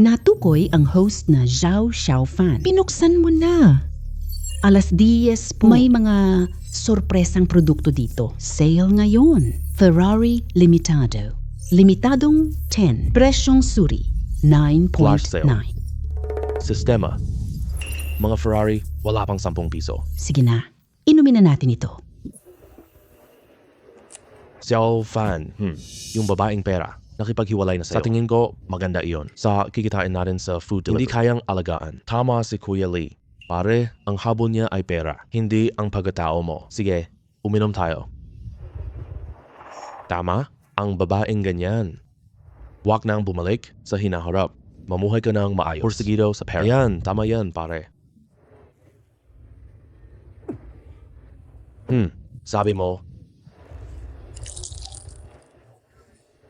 Natukoy ang host na Zhao Xiaofan. Pinuksan mo na. 10:00 po. May mga sorpresang produkto dito. Sale ngayon. Ferrari Limitado. Limitadong 10. Presyong suri. Flash sale. 9.9. Sistema. Mga Ferrari, wala pang 10 piso. Sige na. Inumin na natin ito. Xiao Fan, yung babaeng pera, nakipaghiwalay na sa'yo. Sa tingin ko, maganda iyon. Sa kikitain natin sa food delivery. Hindi kayang alagaan. Tama si Kuya Lee. Pare, ang habol niya ay pera, hindi ang pagkatao mo. Sige, uminom tayo. Tama, ang babaeng ganyan. Huwag nang bumalik sa hinaharap. Mamuhay ka ng maayos. Porsigido sa pera. Ayan, tama yan, pare. Sabi mo,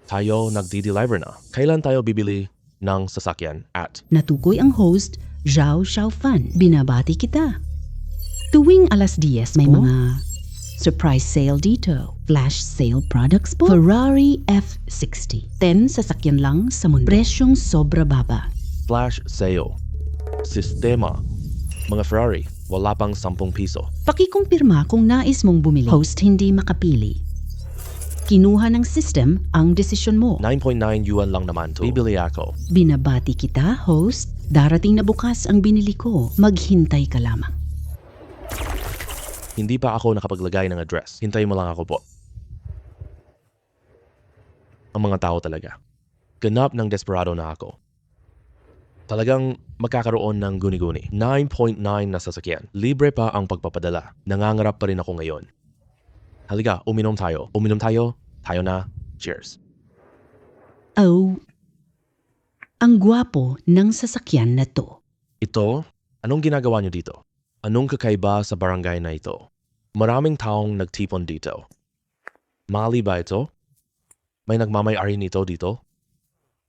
tayo nagdi-deliver na. Kailan tayo bibili ng sasakyan at Natukoy ang host, Zhao Xiaofan. Binabati kita. Tuwing 10:00 may mga surprise sale dito. Flash sale products po. Ferrari F60. 10 sasakyan lang sa mundo. Presyong sobra baba. flash sale? Sistema. Mga Ferrari, wala pang 10 piso. Pakikumpirma kung nais mong bumili. Host hindi makapili. Kinuha ng system ang desisyon mo. 9.9 yuan lang naman to. Bibili ako. Binabati kita, host. Darating na bukas ang binili ko. Maghintay ka lamang. Hindi pa ako nakapaglagay ng address. Hintayin mo lang ako po. Ang mga tao talaga. Ganap ng desperado na ako. Talagang magkakaroon ng guni-guni. 9.9 na sasakyan. Libre pa ang pagpapadala. Nangangarap pa rin ako ngayon. Halika, uminom tayo. Uminom tayo. Tayo na. Cheers. Oh, ang gwapo ng sasakyan na to. Ito, anong ginagawa niyo dito? Anong kakaiba sa barangay na ito? Maraming taong nagtipon dito. Mali ba ito? May nagmamay-ari nito dito?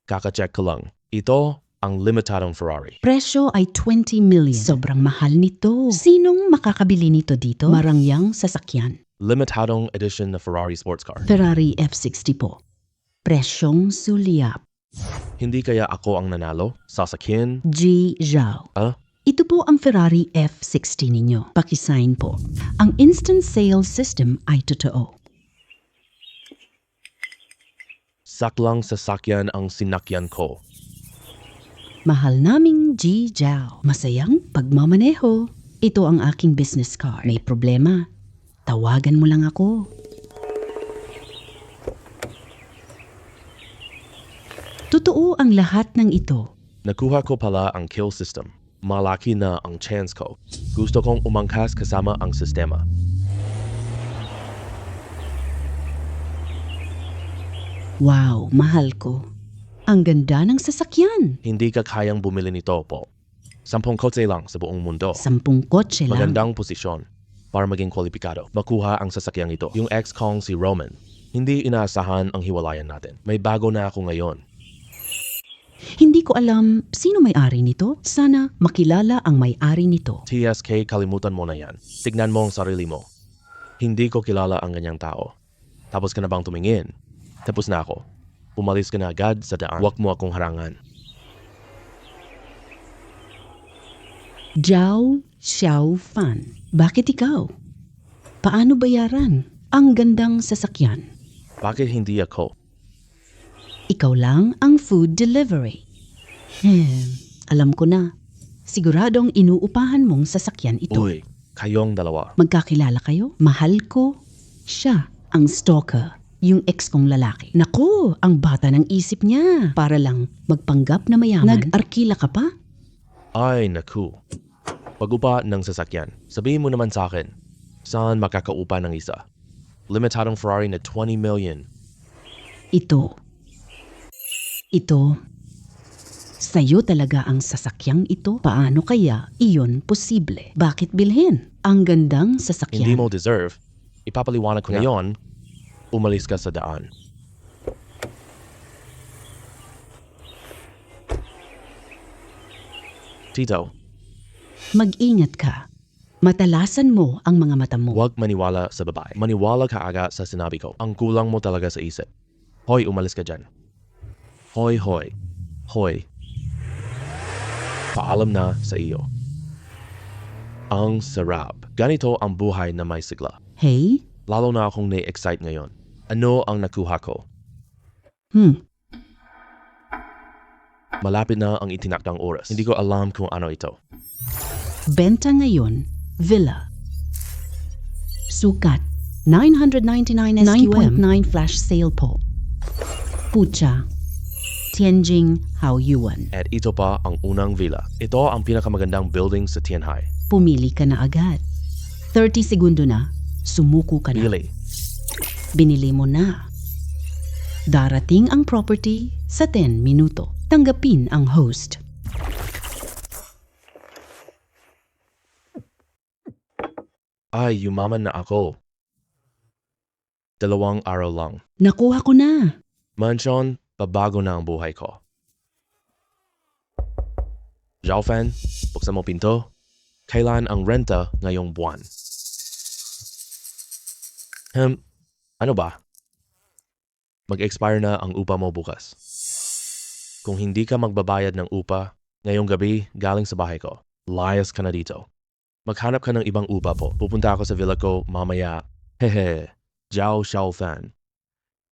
Kaka-check ko lang. Ito ang limitadong Ferrari. Presyo ay 20 million. Sobrang mahal nito. Sinong makakabili nito dito? Marangyang sasakyan. Limitadong edition na Ferrari sports car. Ferrari F60 po. Presyong sulyap. Hindi kaya ako ang nanalo? Sasakyan? G. Zhao. Ah? Ito po ang Ferrari F60 ninyo. Pakisign po. Ang instant sales system ay totoo. Saklang sasakyan ang sinakyan ko. Mahal naming G. Zhao. Masayang pagmamaneho. Ito ang aking business card. May problema. Tawagan mo lang ako. Totoo ang lahat ng ito. Nakuha ko pala ang kill system. Malaki na ang chance ko. Gusto kong umangkas kasama ang sistema. Wow, mahal ko. Ang ganda ng sasakyan. Hindi ka kayang bumili nito po. 10 kotse lang sa buong mundo. 10 kotse lang. Magandang posisyon para maging kwalipikado. Makuha ang sasakyang ito. Yung ex kong si Roman. Hindi inaasahan ang hiwalayan natin. May bago na ako ngayon. Hindi ko alam sino may-ari nito. Sana makilala ang may-ari nito. TSK, kalimutan mo na yan. Tignan mo ang sarili mo. Hindi ko kilala ang ganyang tao. Tapos ka na bang tumingin? Tapos na ako. Pumalis ka na agad sa daan. Huwag mo akong harangan. Zhao Xiaofan. Bakit ikaw? Paano bayaran? Ang gandang sasakyan. Bakit hindi ako? Ikaw lang ang food delivery. Alam ko na. Siguradong inuupahan mong sasakyan ito. Uy, kayong dalawa. Magkakilala kayo? Mahal ko. Siya ang stalker. Yung ex kong lalaki. Naku, ang bata ng isip niya. Para lang magpanggap na mayaman. Nag-arkila ka pa? Ay, naku. Pag-upa ng sasakyan. Sabihin mo naman sa akin, saan makakaupa ng isa? Limitadong Ferrari na 20 million. Ito. Sa'yo talaga ang sasakyang ito. Paano kaya iyon posible? Bakit bilhin? Ang gandang sasakyan. Hindi mo deserve. Ipapaliwanag ko ngayon, umalis ka sa daan. Tito, Mag-ingat ka. Matalasan mo ang mga mata mo. huwag maniwala sa babae. Maniwala ka agad sa sinabi ko. Ang kulang mo talaga sa isip. Hoy, umalis ka dyan. Hoy, hoy. Hoy. Paalam na sa iyo. Ang sarap. Ganito ang buhay na may sigla. Hey? Lalo na akong na-excite ngayon. Ano ang nakuha ko? Malapit na ang itinakdang oras. Hindi ko alam kung ano ito. Benta ngayon, villa. Sukat, 999 SQM, 9.9 flash sale po. Pucha, Tianjin Haoyuan. At ito pa ang unang villa. Ito ang pinakamagandang building sa Tianhai. Pumili ka na agad. 30 segundo na, sumuko ka na. Pili. Binili mo na. Darating ang property sa 10 minuto. Tanggapin ang host. Ay, yumaman na ako. 2 araw lang. Nakuha ko na. Mansion, babago na ang buhay ko. Zhaofan, buksan mo pinto. Kailan ang renta ngayong buwan? Ano ba? Mag-expire na ang upa mo bukas. Kung hindi ka magbabayad ng upa, ngayong gabi galing sa bahay ko, layas ka na dito. Maghanap ka ng ibang upa po. Pupunta ako sa villa ko mamaya. Hehe, Zhao Xiaofan.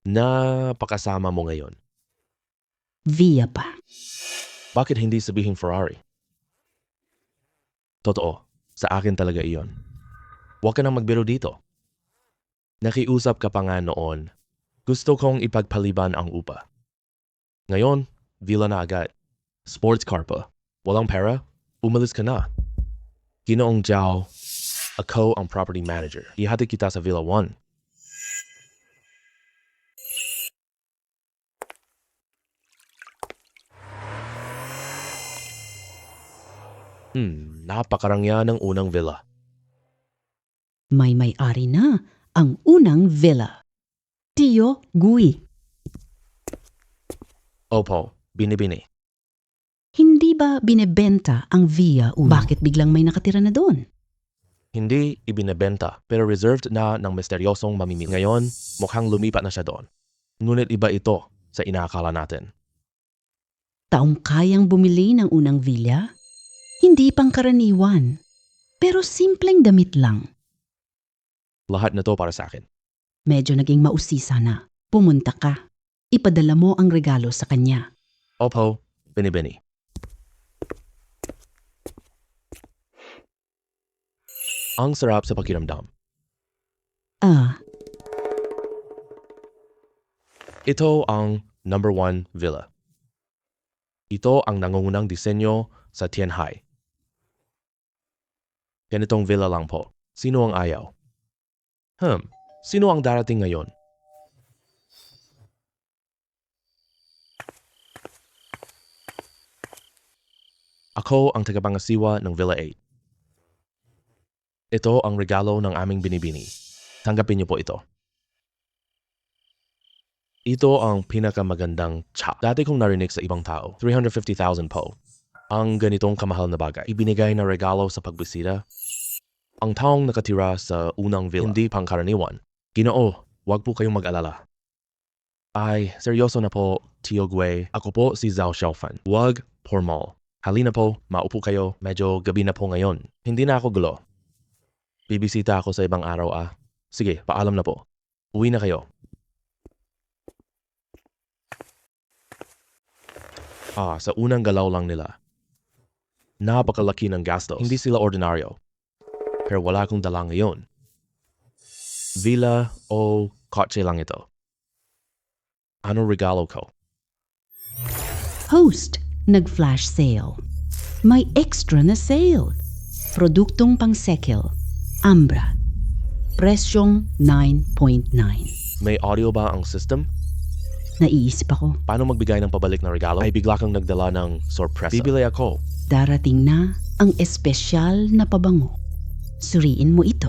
Napakasama mo ngayon. Via pa. Bakit hindi sabihin Ferrari? Totoo, sa akin talaga iyon. Huwag ka nang magbiro dito. Nakiusap ka pa nga noon. Gusto kong ipagpaliban ang upa. Ngayon, villa na agad. Sports car pa. Walang pera? Umalis ka na. Ginoong Zhao, ako ang property manager. Ihatid kita sa Villa 1. Napakarangya ng unang villa. May-ari na ang unang villa. Tio Gui. Opo, binibini. Hindi ba binebenta ang Via 1? Bakit biglang may nakatira na doon? Hindi ibinebenta pero reserved na ng misteryosong mamimili. Ngayon, mukhang lumipat na siya doon. Ngunit iba ito sa inaakala natin. Taong kayang bumili ng unang villa? Hindi pangkaraniwan. Pero simpleng damit lang. Lahat na to para sa akin. Medyo naging mausisa na. Pumunta ka. Ipadala mo ang regalo sa kanya. Opo, binibini. Ang sarap sa pakiramdam. Ito ang number 1 villa. Ito ang nangungunang disenyo sa Tianhai. Ganitong villa lang po. Sino ang ayaw? Sino ang darating ngayon? Ako ang tagapangasiwa ng Villa 8. Ito ang regalo ng aming binibini. Tanggapin niyo po ito. Ito ang pinakamagandang chop. Dati kong narinig sa ibang tao, 350,000 po. Ang ganitong kamahal na bagay. Ibinigay na regalo sa pagbisita. Ang taong nakatira sa unang villa, hindi pangkaraniwan. Ginoo, wag po kayong mag-alala. Ay, seryoso na po, Tio Gui. Ako po si Zhao Xiaofan. Wag formal. Halina po, maupo kayo. Medyo gabi na po ngayon. Hindi na ako gulo. Bibisita ako sa ibang araw Sige, paalam na po. Uwi na kayo. Sa unang galaw lang nila. Napakalaki ng gasto. Hindi sila ordinaryo. Pero wala akong dala ngayon. Villa o kotse lang ito. Ano regalo ko? Host, nag-flash sale. May extra na sale. Produktong pang-sekel. Ambra. Presyong 9.9. May audio ba ang system? Naiisip ako. Paano magbigay ng pabalik na regalo? Ay bigla kang nagdala ng sorpresa. Bibili ako. Darating na ang espesyal na pabango. Suriin mo ito.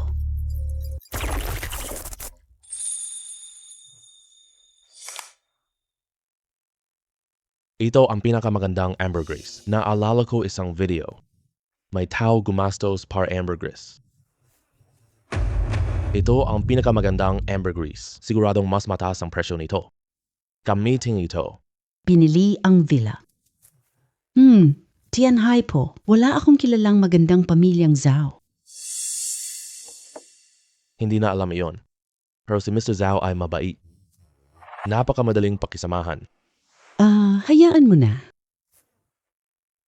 Ito ang pinakamagandang ambergris. Naalala ko isang video. May tao gumastos para ambergris. Ito ang pinakamagandang ambergris. Siguradong mas mataas ang presyo nito. Gamitin ito. Pinili ang villa. Tianhai po. Wala akong kilalang magandang pamilyang Zhao. Hindi na alam iyon. Pero si Mr. Zhao ay mabait. Napakamadaling pakisamahan. Hayaan mo na.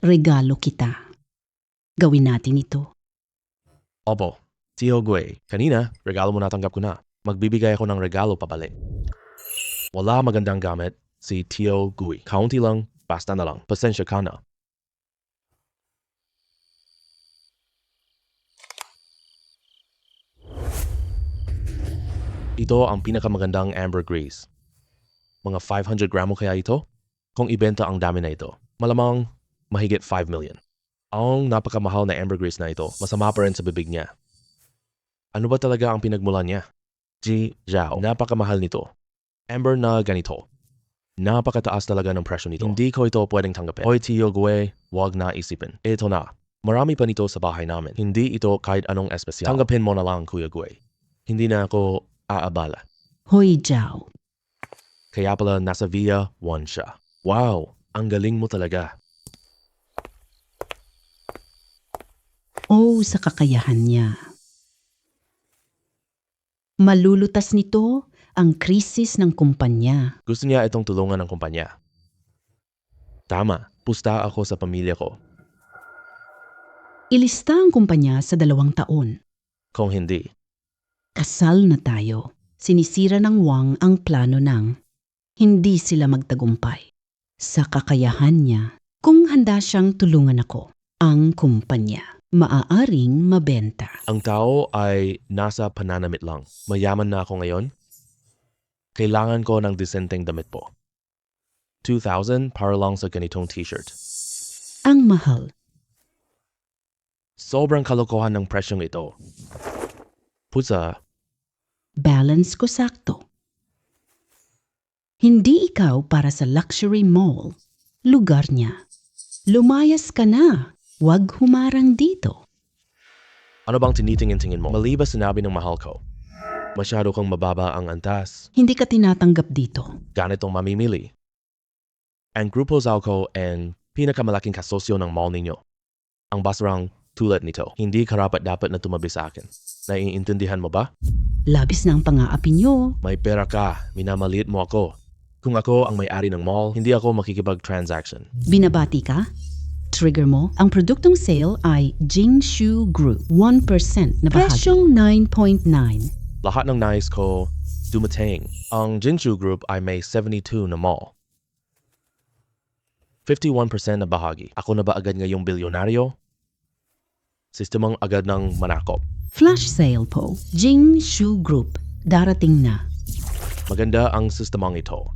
Regalo kita. Gawin natin ito. Opo, Tio Gui, kanina, regalo mo natanggap ko na. Magbibigay ako ng regalo pabalik. Wala magandang gamit si Tio Gui. Kaunti lang, basta na lang. Pasensya ka na. Ito ang pinakamagandang ambergris. Mga 500 gramo kaya ito? Kung ibenta ang dami na ito, malamang mahigit 5 million. Ang napakamahal na ambergris na ito, masama pa rin sa bibig niya. Ano ba talaga ang pinagmulan niya? Ji Zhao, napakamahal nito. Amber na ganito. Napakataas talaga ng presyo nito. Hindi ko ito pwedeng tanggapin. Hoy Tio Gui, wag na isipin. Ito na. Marami pa nito sa bahay namin. Hindi ito kahit anong espesyal. Tanggapin mo na lang, Kuya Gui. Hindi na ako aabala. Hoy, Zhao. Kaya pala nasa Via 1 siya. Wow, ang galing mo talaga. Sa kakayahan niya. Malulutas nito ang krisis ng kumpanya. Gusto niya itong tulungan ng kumpanya. Tama, pusta ako sa pamilya ko. Ilista ang kumpanya sa 2 taon. Kung hindi, Kasal na tayo. Sinisira ng Wang ang plano ng hindi sila magtagumpay. Sa kakayahan niya, kung handa siyang tulungan ako, ang kumpanya maaaring mabenta. ang tao ay nasa pananamit lang. Mayaman na ako ngayon. Kailangan ko ng disenteng damit po. 2,000 para lang sa ganitong t-shirt. Ang mahal. Sobrang kalokohan ng presyong ito. Pusa, Balance ko sakto. Hindi ikaw para sa luxury mall. Lugar niya. Lumayas ka na. Huwag humarang dito. ano bang tinitingin-tingin mo? Mali ba sinabi ng mahal ko? Masyado kang mababa ang antas. Hindi ka tinatanggap dito. Ganitong mamimili. Ang Grupo Zalco ang pinakamalaking kasosyo ng mall ninyo. Ang basarang tulad nito, hindi karapat-dapat na tumabi sa akin. Naiintindihan mo ba? Labis na ang pang-aapi niyo. May pera ka, minamaliit mo ako. Kung ako ang may-ari ng mall, hindi ako makikipag-transaction. Binabati ka? Trigger mo, ang produktong sale ay Jingshu Group. 1% na bahagi. Presyong 9.9. Lahat ng nais ko, dumating. Ang Jinshu Group ay may 72 na mall. 51% na bahagi. Ako na ba agad ngayong bilyonaryo? Sistemang agad ng manakop. Flash sale po. Jingshu Group. Darating na. Maganda ang sistemang ito.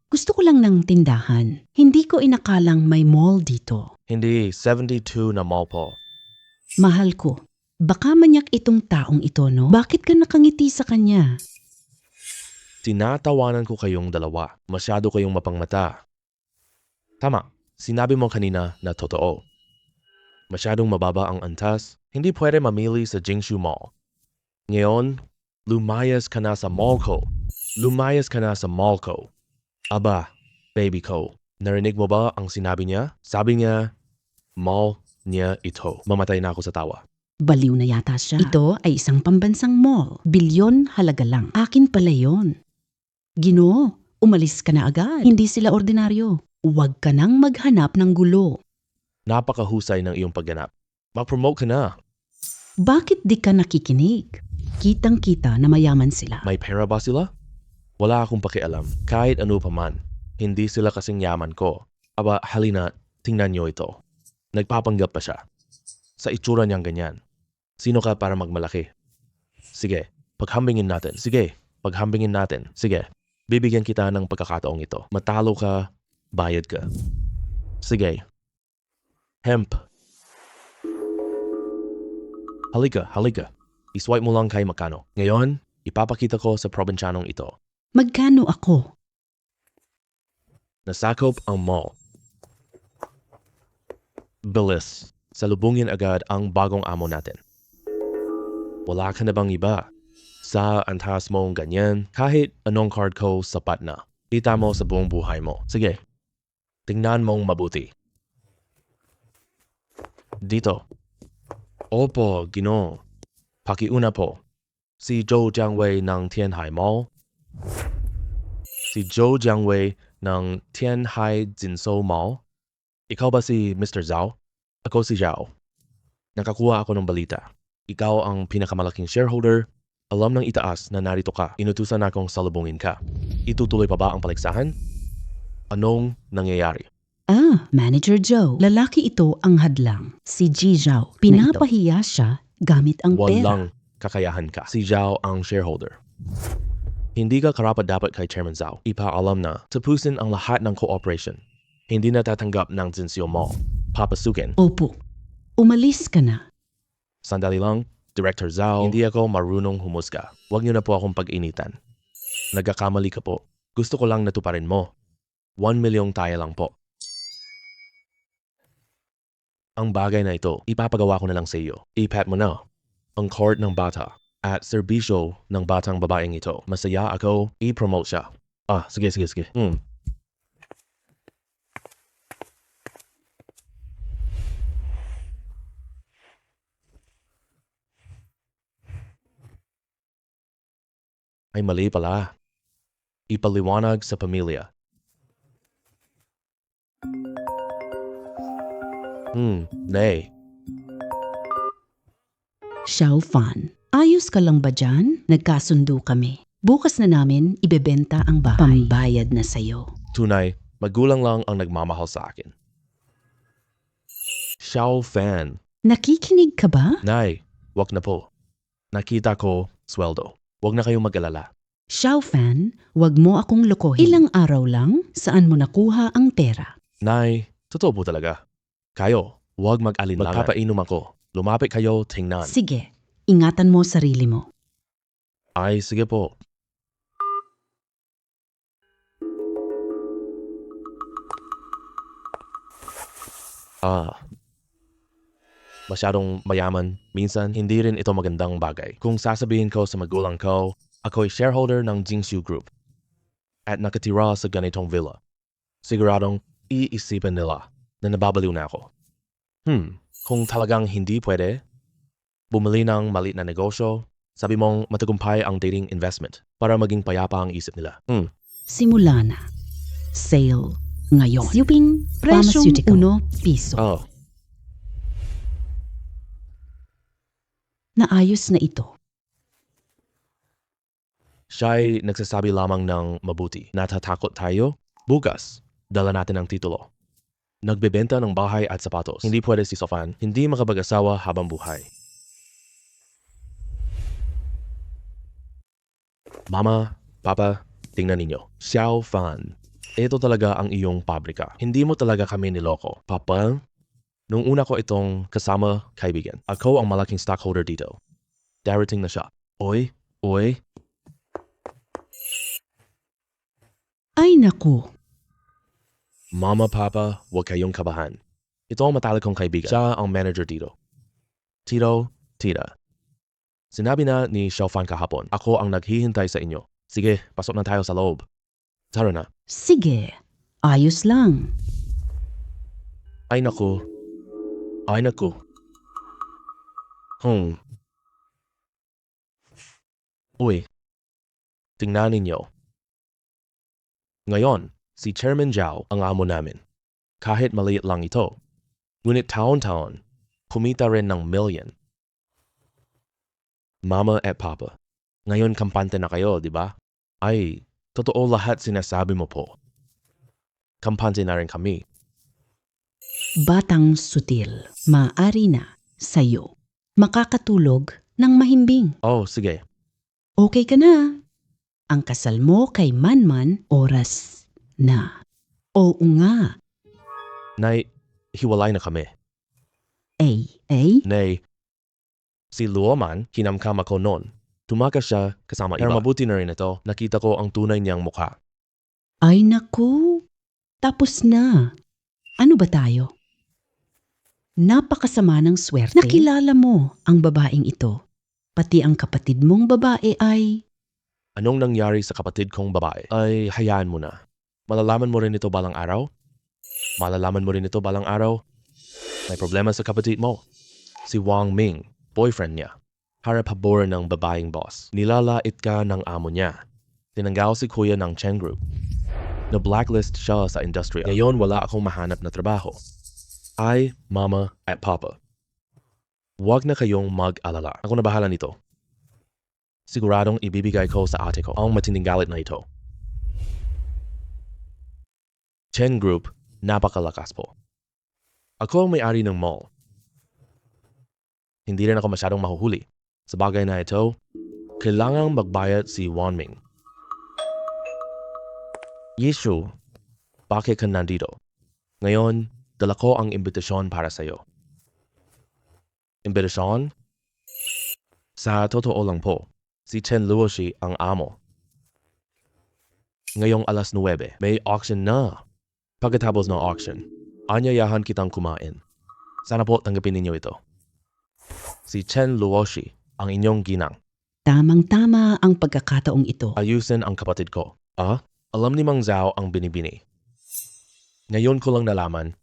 Gusto ko lang ng tindahan. Hindi ko inakalang may mall dito. Hindi 72 na mall po. Mahal ko. Baka manyak itong taong ito, no? Bakit ka nakangiti sa kanya? Tinatawanan ko kayong dalawa. Masyado kayong mapangmata. Tama, sinabi mo kanina na totoo. Masyadong mababa ang antas, hindi pwede mamili sa Jingshu Mall. Ngayon, lumayas ka na sa mall ko. Lumayas ka na sa mall ko. Aba, baby ko, narinig mo ba ang sinabi niya? Sabi niya, mall niya ito. Mamatay na ako sa tawa. Baliw na yata siya. Ito ay isang pambansang mall. Bilyon halaga lang. Akin pala yon. Ginoo, umalis ka na agad. Hindi sila ordinaryo. Huwag ka nang maghanap ng gulo. Napakahusay ng iyong pagganap. Ma-promote ka na. Bakit di ka nakikinig? Kitang-kita na mayaman sila. May pera ba sila? Wala akong pakialam. Kahit ano pa man. Hindi sila kasing yaman ko. Aba, halina, tingnan niyo ito. Nagpapanggap pa siya. Sa itsura niyang ganyan. Sino ka para magmalaki? Sige, paghambingin natin. Sige, paghambingin natin. Sige, bibigyan kita ng pagkakataong ito. Matalo ka, bayad ka. Sige. Hemp. Halika, halika. Iswipe mo lang kay Makano. Ngayon, ipapakita ko sa probinsyanong ito. Magkano ako? Nasakop ang mall. Bilis. Salubungin agad ang bagong amo natin. Wala ka na bang iba? Sa antas mong ganyan, kahit anong card ko sapat na. Kita mo sa buong buhay mo. Sige, tingnan mong mabuti. Dito. Opo, Ginoo. Pakiuna po. Si Zhou Jiangwei ng Tianhai Mall. Si Zhou Jiangwei ng Tianhai Jinsou Mall. Ikaw ba si Mr. Zhao? Ako si Zhao. Nakakuha ako ng balita. Ikaw ang pinakamalaking shareholder. Alam ng itaas na narito ka. Inutusan akong salubungin ka. Itutuloy pa ba ang paligsahan? Anong nangyayari? Manager Joe. Lalaki ito ang hadlang. Si Ji Zhao. Pinapahiya siya gamit ang pera. Walang kakayahan ka. Si Zhao ang shareholder. Hindi ka karapat-dapat kay Chairman Zhao. Ipaalam na tapusin ang lahat ng cooperation. Hindi na tatanggap ng Jinsou Mall. Papasukin. Opo. Umalis ka na. Sandali lang, Director Zhao, hindi ako marunong humusga. Huwag niyo na po akong pag-initan. Nagkakamali ka po. Gusto ko lang natuparin mo. 1 milyong tayo lang po. Ang bagay na ito, ipapagawa ko na lang sa iyo. Ipat mo na. Ang court ng bata at serbisyo ng batang babaeng ito. Masaya ako, i-promote siya. Sige. Ay mali pala. Ipaliwanag sa pamilya. Nay. Xiao Fan, ayos ka lang ba dyan? Nagkasundo kami. Bukas na namin ibebenta ang bahay. Pambayad na sa'yo. Tunay, magulang lang ang nagmamahal sa akin. Xiao Fan. Nakikinig ka ba? Nay, wag na po. Nakita ko, sweldo. Wag na kayong mag-alala. Xiao Fan, wag mo akong lokohin. Ilang araw lang, saan mo nakuha ang pera? Nay, totoo po talaga. Kayo, wag mag-alinlangan. Magpapainom ako. Lumapit kayo, tingnan. Sige, ingatan mo sarili mo. Ay, sige po. Masyadong mayaman. Minsan, hindi rin ito magandang bagay. Kung sasabihin ko sa magulang ko, ako'y shareholder ng Jinshu Group at nakatira sa ganitong villa, siguradong iisipin nila na nababaliw na ako. Kung talagang hindi pwede, bumili ng maliit na negosyo, sabi mong matagumpay ang dating investment para maging payapa ang isip nila. Simula na. Sale ngayon. Siping presyong ₱1. Naayos na ito. Siya'y nagsasabi lamang ng mabuti. Natatakot tayo? Bukas, dala natin ang titulo. Nagbebenta ng bahay at sapatos. Hindi pwede si Sofan, hindi makapag-asawa habang buhay. Mama, Papa, tingnan ninyo. Xiao Fan, ito talaga ang iyong pabrika. Hindi mo talaga kami niloko. Papa, nung una ko itong kasama kaibigan, ako ang malaking stockholder dito. Darating na siya. Oy. Ay naku. Mama, Papa, huwag kayong kabahan. Ito ang matalik kong kaibigan. Siya ang manager dito. Tita. Sinabi na ni Xiao Fan kahapon, ako ang naghihintay sa inyo. Sige, pasok na tayo sa loob. Tara na. Sige, ayos lang. Ay naku. Uy, tingnan ninyo. Ngayon, si Chairman Zhao ang amo namin. Kahit maliit lang ito. Ngunit taon-taon, kumita rin ng million. Mama at Papa, ngayon kampante na kayo, di ba? Ay, totoo lahat sinasabi mo po. Kampante na rin kami. Batang sutil, maaari na sa'yo. Makakatulog ng mahimbing. Sige. Okay ka na. Ang kasal mo kay Manman, oras na. Oo nga. Nay, hiwalay na kami. Nay, si Luoman, kinamkam ako noon. Tumakas siya kasama iba. Pero mabuti na rin ito, nakita ko ang tunay niyang mukha. Ay naku, tapos na. Ano ba tayo? Napakasama ng swerte. Nakilala mo ang babaeng ito. Pati ang kapatid mong babae ay... Anong nangyari sa kapatid kong babae? Ay, hayaan mo na. Malalaman mo rin ito balang araw? May problema sa kapatid mo. Si Wang Ming, boyfriend niya. Harap habor ng babaeng boss. Nilalait ka ng amo niya. Tinanggal si kuya ng Chen Group. Na-blacklist siya sa industrial. Ngayon wala akong mahanap na trabaho. Ay, mama at papa. Huwag na kayong mag-alala. Ako na bahala nito. Siguradong ibibigay ko sa ate ko ang matinding galit na ito. Chen Group, napakalakas po. Ako ang may-ari ng mall. Hindi rin ako masyadong mahuhuli. Sa bagay na ito, kailangang magbayad si Wang Ming. Yishu, bakit ka nandito? Ngayon, dala ko ang imbitasyon para sa'yo. Imbitasyon? Sa totoo lang po, si Chen Luoshi ang amo. Ngayong alas 9, may auction na. Pagkatapos ng auction, anyayahan kitang kumain. Sana po tanggapin ninyo ito. Si Chen Luoshi, ang inyong ginang. Tamang-tama ang pagkakataong ito. Ayusin ang kapatid ko. Alam ni Mang Zhao ang binibini. Ngayon ko lang nalaman.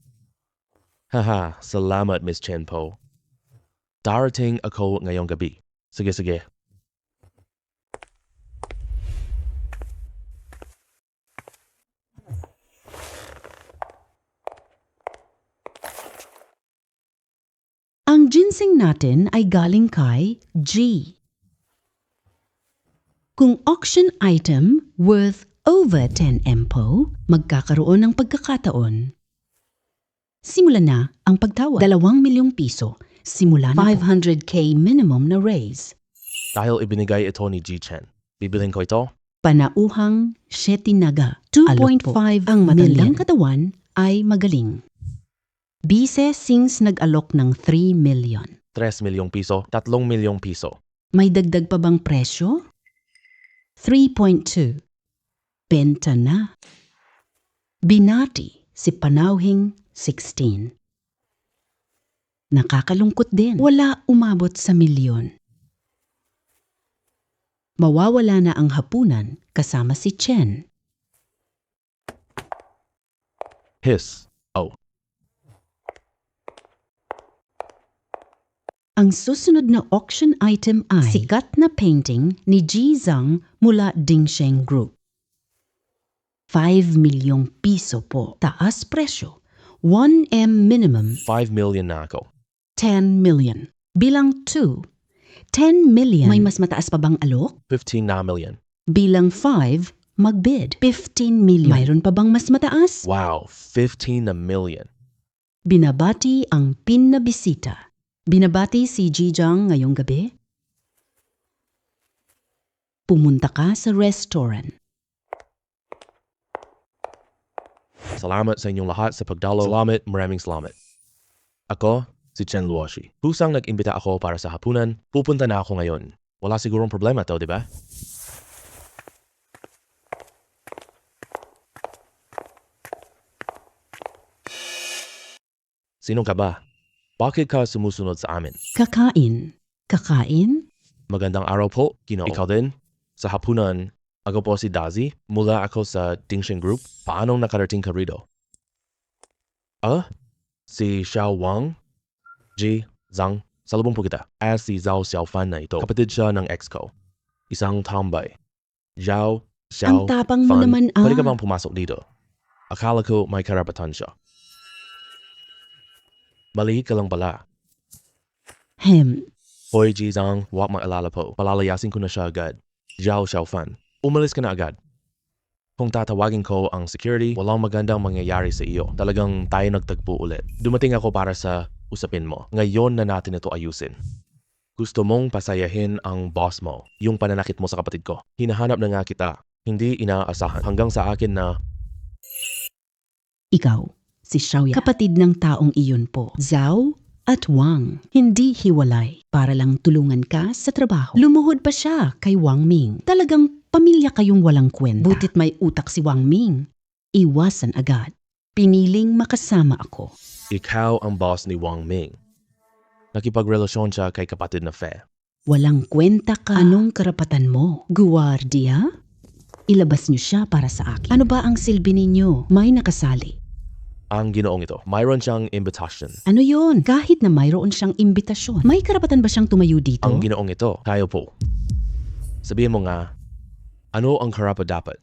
Haha, salamat Miss Chen Po. Darating ako ngayong gabi. Sige. Ang ginseng natin ay galing kay G. Kung auction item worth over 10 MPO, magkakaroon ng pagkakataon. Simulan na ang pagtawag. 2 milyong piso. Simula na 500K minimum na raise. Dahil ibinigay ito ni G Chen, bibilhin ko ito? Panauhang Shetinaga. 2.5 ang matandang katawan ay magaling. Bise since nag-alok ng 3 million. 3 milyong piso, 3 milyong piso. May dagdag pa bang presyo? 3.2. Benta na. Binati si Panauhing 16. Nakakalungkot din. Wala umabot sa milyon. Mawawala na ang hapunan kasama si Chen. Hiss. Oh. Ang susunod na auction item ay sikat na painting ni Ji Zhang mula Dingsheng Group. 5 milyong piso po. Taas presyo. 1M minimum. 5 million na ako. 10 million. Bilang 2. 10 million. May mas mataas pa bang alok? 15 na million. Bilang 5, magbid. 15 million. Mayroon pa bang mas mataas? Wow, 15 na million. Binabati ang pin na bisita. Binabati si Ji Zhang ngayong gabi? Pumunta ka sa restaurant. Salamat sa inyong lahat sa pagdalo. Maraming salamat. Ako, si Chen Luoshi. Pusang nag-imbita ako para sa hapunan, pupunta na ako ngayon. Wala sigurong problema to, di ba? Sino ka ba? Bakit ka sumusunod sa amin? Kakain. Kakain? Magandang araw po, Ginoo. Ikaw din? Sa hapunan, ako po si Dazi. Mula ako sa Dingsheng Group. Paano nakarating ka rito? Si Xiao Wang? Ji Zhang? Salubong po kita. Si Zhao Xiaofan na ito. Kapatid siya ng ex ko. Isang tambay. Zhao Ang tapang mo naman Pwede ka bang pumasok dito? Akala ko may karapatan siya. Mali ka lang pala. Hoy, Ji Zhang, huwag maalala po. Palalayasin ko na siya agad. Zhao Xiaofan, umalis ka na agad. Kung tatawagin ko ang security, walang magandang mangyayari sa iyo. Talagang tayo nagtagpo ulit. Dumating ako para sa usapin mo. Ngayon na natin ito ayusin. Gusto mong pasayahin ang boss mo, yung pananakit mo sa kapatid ko. Hinahanap na nga kita. Hindi inaasahan. Hanggang sa akin na... Ikaw, si Xiaoya. Kapatid ng taong iyon po. Zhao at Wang. Hindi hiwalay. Para lang tulungan ka sa trabaho. Lumuhod pa siya kay Wang Ming. Talagang pamilya kayong walang kwenta. Butit may utak si Wang Ming. Iwasan agad. Piniling makasama ako. Ikaw ang boss ni Wang Ming. Nakipagrelasyon siya kay kapatid na Fe. Walang kwenta ka. Anong karapatan mo? Guwardiya? Ilabas niyo siya para sa akin. Ano ba ang silbi ninyo? May nakasali. Ang ginoong ito, mayroon siyang invitation. Ano yun? Kahit na mayroon siyang imbitasyon, may karapatan ba siyang tumayo dito? Ang ginoong ito, tayo po. Sabihin mo nga, ano ang karapat-dapat?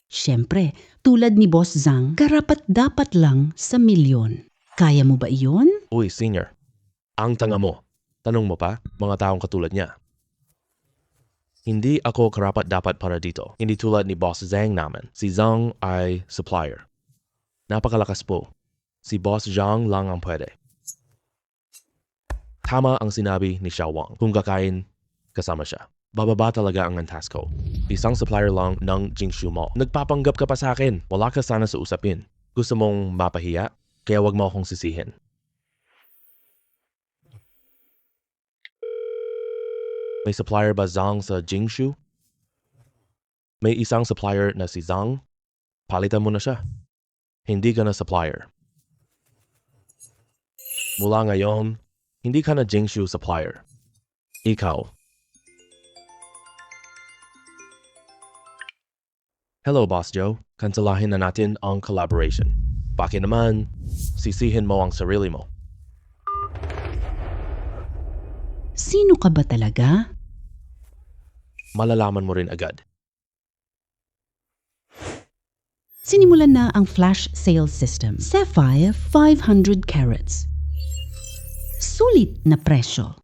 Siyempre, tulad ni Boss Zhang, karapat-dapat lang sa milyon. Kaya mo ba iyon? Uy, senior. Ang tanga mo. Tanong mo pa, mga taong katulad niya. Hindi ako karapat-dapat para dito. Hindi tulad ni Boss Zhang naman. Si Zhang ay supplier. Napakalakas po. Si Boss Zhang lang ang pwede. Tama ang sinabi ni Xiao Wang. Kung kakain, kasama siya. Bababa talaga ang antas ko. Isang supplier lang ng Jingshu Mall. Nagpapanggap ka pa sa akin. Wala ka sana sa usapin. Gusto mong mapahiya? Kaya wag mo akong sisihin. May supplier ba Zhang sa Jingshu? May isang supplier na si Zhang? Palitan mo na siya. Hindi ka na supplier. Mula ngayon, hindi ka na Jingshu supplier. Ikaw. Hello, Boss Joe. Kansalahin na natin ang collaboration. Bakit naman, sisihin mo ang sarili mo. Sino ka ba talaga? Malalaman mo rin agad. Sinimulan na ang flash sale system. Sapphire 500 carats. Sulit na presyo.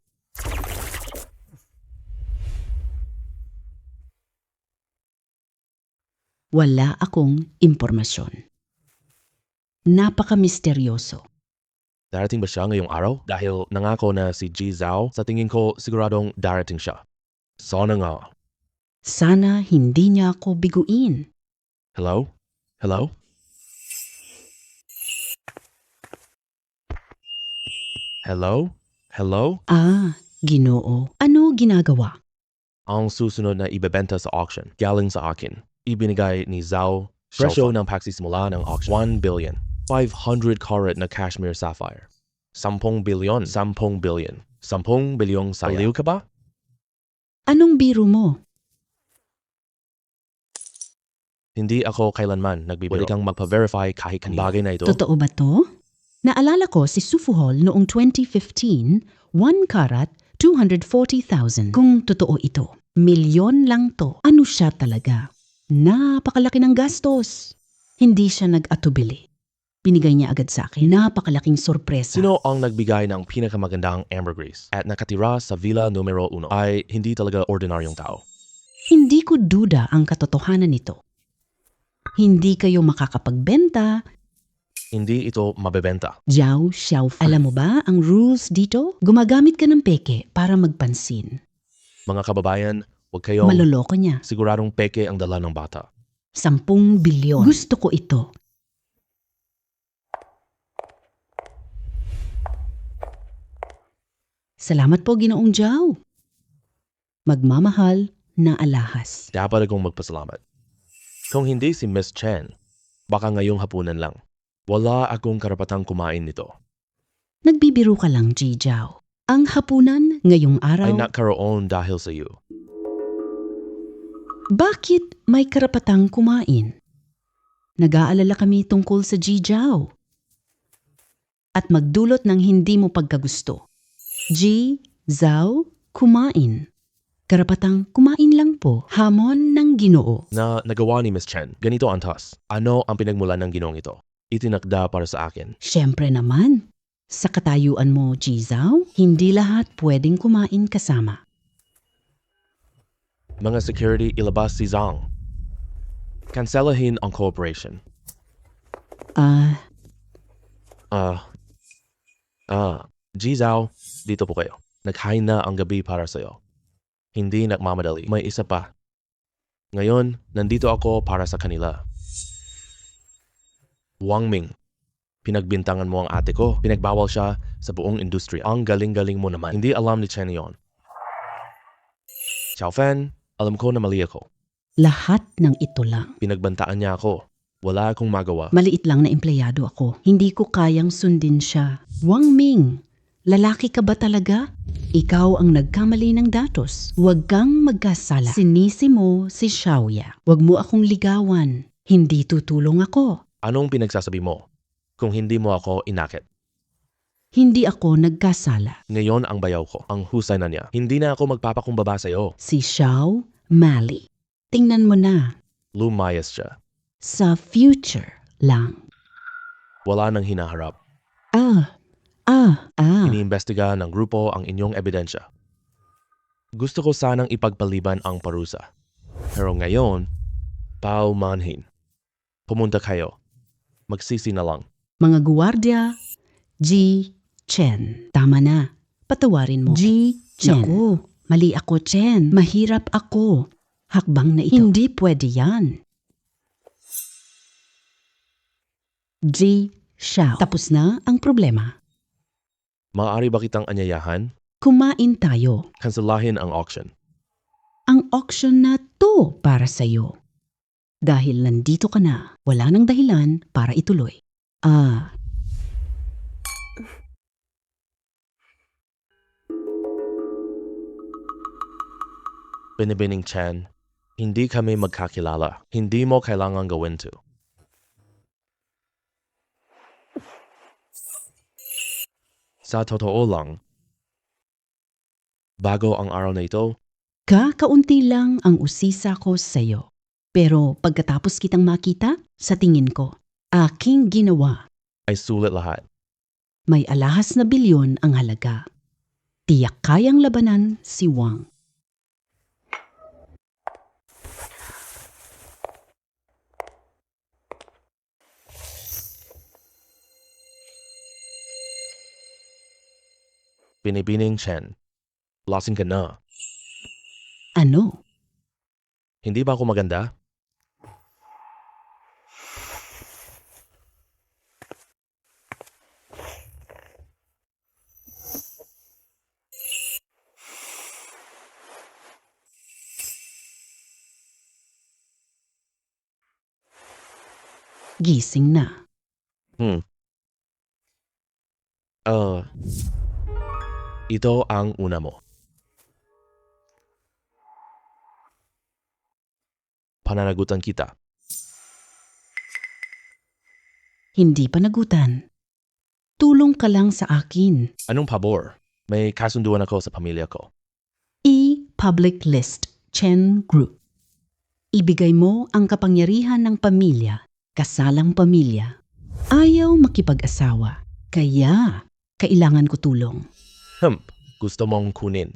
Wala akong impormasyon. Napaka-misteryoso. Darating ba siya ngayong araw? Dahil nangako na si Ji Zhao, sa tingin ko siguradong darating siya. Sana nga. Sana hindi niya ako biguin. Hello? Hello? Hello? Hello? Ginoo. Ano ginagawa? Ang susunod na ibebenta sa auction, galing sa akin. Ibinigay ni Zhao, presyo ng pagsisimula ng auction, 1 billion. 500 carat na cashmere sapphire. 10 billion. 10 billion. 10 bilyong saya. Aliw ka ba? Anong biro mo? Hindi ako kailanman nagbibiro. Pwede kang magpa-verify kahit kanina. Bagay na ito. Totoo ba to? Naalala ko si Sufuhol noong 2015, 1 karat, 240,000. Kung totoo ito, milyon lang to. Ano siya talaga? Napakalaki ng gastos. Hindi siya nag-atubili. Binigay niya agad sa akin. Napakalaking sorpresa. Sino ang nagbigay ng pinakamagandang ambergris at nakatira sa Villa Numero 1 ay hindi talaga ordinaryong tao. Hindi ko duda ang katotohanan nito. Hindi kayo makakapagbenta. Hindi ito mabebenta. Jiao Xiaofan. Alam mo ba ang rules dito? Gumagamit ka ng peke para magpansin. Mga kababayan, huwag kayong Maloloko niya. siguradong peke ang dala ng bata. 10 bilyon. Gusto ko ito. Salamat po, Ginoong Jiao. Magmamahal na alahas. Dapat akong magpasalamat. Kung hindi si Miss Chen, baka ngayong hapunan lang. Wala akong karapatang kumain nito. Nagbibiro ka lang, Ji Jiao. Ang hapunan ngayong araw. Ay nagkaroon dahil sa iyo. Bakit may karapatang kumain? Nag-aalala kami tungkol sa Ji Jiao. At magdulot ng hindi mo pagkagusto. Ji Zhao, kumain. Karapatang kumain lang po. Hamon ng Ginoo. Na nagawa ni Miss Chen, ganito ang task. Ano ang pinagmulan ng ginong ito? Itinakda para sa akin. Siyempre naman. Sa katayuan mo, Ji Zhao, hindi lahat pwedeng kumain kasama. Mga security, ilabas si Zhang. Kanselahin ang cooperation. Ji Zhao, dito po kayo. Naghain na ang gabi para sa'yo. Hindi nagmamadali. May isa pa. Ngayon, nandito ako para sa kanila. Wang Ming, pinagbintangan mo ang ate ko. Pinagbawal siya sa buong industriya. Ang galing-galing mo naman. Hindi alam ni Chen yon. Xiao Fan, alam ko na mali ako. Lahat ng ito lang. Pinagbantaan niya ako. Wala akong magawa. Maliit lang na empleyado ako. Hindi ko kayang sundin siya. Wang Ming, lalaki ka ba talaga? Ikaw ang nagkamali ng datos. Huwag kang magkasala. Sinisi mo si Xiaoya. Huwag mo akong ligawan. Hindi tutulong ako. Anong pinagsasabi mo? kung hindi mo ako inakit. Hindi ako nagkasala. Ngayon ang bayaw ko, ang husay na niya. Hindi na ako magpapakumbaba sa'yo. Si Xiao Mali. Tingnan mo na. Lumayas siya. Sa future lang. Wala nang hinaharap. Ah. Iniimbestiga ng grupo ang inyong ebidensya. Gusto ko sanang ipagpaliban ang parusa. Pero ngayon, paumanhin. Pumunta kayo. Magsisi na lang. Mga guwardiya, G. Chen. Tama na. Patawarin mo. G. Chen. Naku, mali ako, Chen. Mahirap ako. Hakbang na ito. Hindi pwede yan. G. Xiao. Tapos na ang problema. Maaari ba kitang anyayahan? Kumain tayo. Kanselahin ang auction. Ang auction na to para sa'yo. Dahil nandito ka na, wala nang dahilan para ituloy. Binibining Chen, hindi kami magkakilala. Hindi mo kailangan gawin to. Sa totoo lang, bago ang araw na ito, Kakaunti lang ang usisa ko sa'yo. Pero pagkatapos kitang makita, sa tingin ko, aking ginawa. ay sulit lahat. May alahas na bilyon ang halaga. Tiyak kayang labanan si Wang. Binibining Chen, lasing ka na. Ano? Hindi ba ako maganda? Gising na. Ito ang una mo. Pananagutan kita. Hindi panagutan. Tulong ka lang sa akin. Anong pabor? May kasunduan ako sa pamilya ko. Public list, Chen Group. Ibigay mo ang kapangyarihan ng pamilya, kasalang pamilya. Ayaw makipag-asawa, kaya kailangan ko tulong. Gusto mong kunin.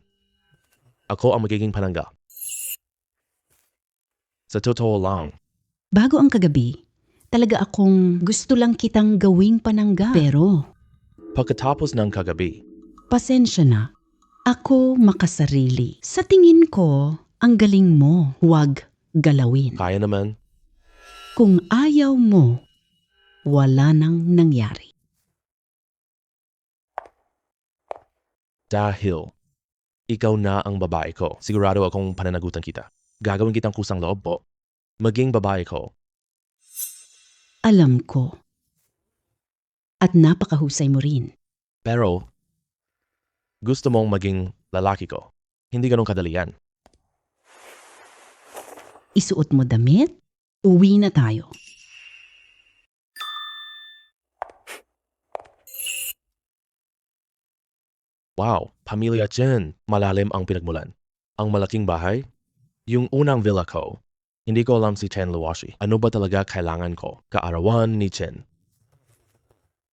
Ako ang magiging panangga. Sa totoo lang, Bago ang kagabi, talaga akong gusto lang kitang gawing panangga. Pero, pagkatapos ng kagabi, pasensya na. Ako makasarili. Sa tingin ko, ang galing mo. Huwag galawin. kaya naman, Kung ayaw mo, wala nang nangyari. dahil ikaw na ang babae ko. Sigurado akong pananagutan kita. Gagawin kitang kusang loob po. Maging babae ko. Alam ko. At napakahusay mo rin. Pero, gusto mong maging lalaki ko. Hindi ganun kadali yan. Isuot mo damit, uwi na tayo. Wow, pamilya Chen. Malalim ang pinagmulan. Ang malaking bahay? Yung unang villa ko. Hindi ko alam si Chen Luoshi. Ano ba talaga kailangan ko? Kaarawan ni Chen.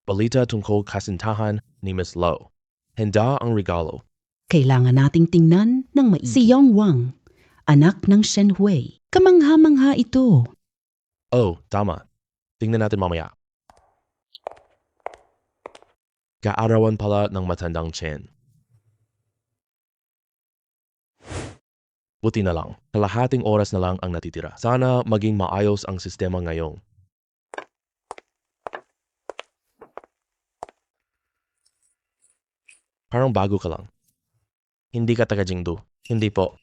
Balita tungkol kasintahan ni Miss Lo. Handa ang regalo. Kailangan nating tingnan ng maigi. Si Yong Wang, anak ng Shen Hui. Kamangha-mangha ito. Oh, tama. Tingnan natin mamaya. Kaarawan pala ng matandang Chen. Buti na lang. Kalahating oras na lang ang natitira. Sana maging maayos ang sistema ngayong. Parang bago ka lang. Hindi ka taga Jingdu. Hindi po.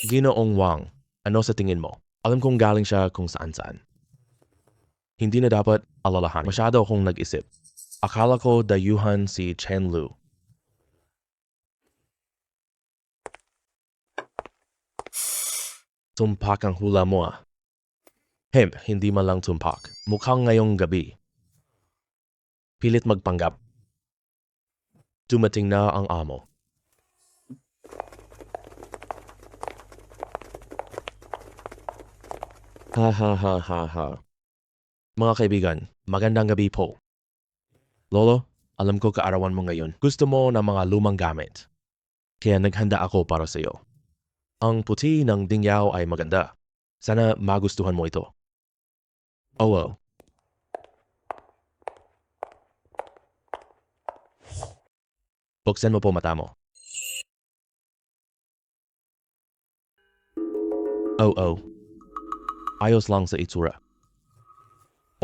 Ginoong Wang, ano sa tingin mo? Alam kong galing siya kung saan-saan. Hindi na dapat alalahan. Masyado akong nag-isip. Akala ko dayuhan si Chen Lu. Tumpak ang hula mo ah. Hindi man lang tumpak. Mukhang ngayong gabi. Pilit magpanggap. Dumating na ang amo. Ha ha ha ha ha. Mga kaibigan, magandang gabi po. Lolo, alam ko kaarawan mo ngayon. Gusto mo ng mga lumang gamit. Kaya naghanda ako para sa iyo. Ang puti ng dingyaw ay maganda. Sana magustuhan mo ito. Oh well. Buksan mo po mata mo. Oh. Ayos lang sa itsura.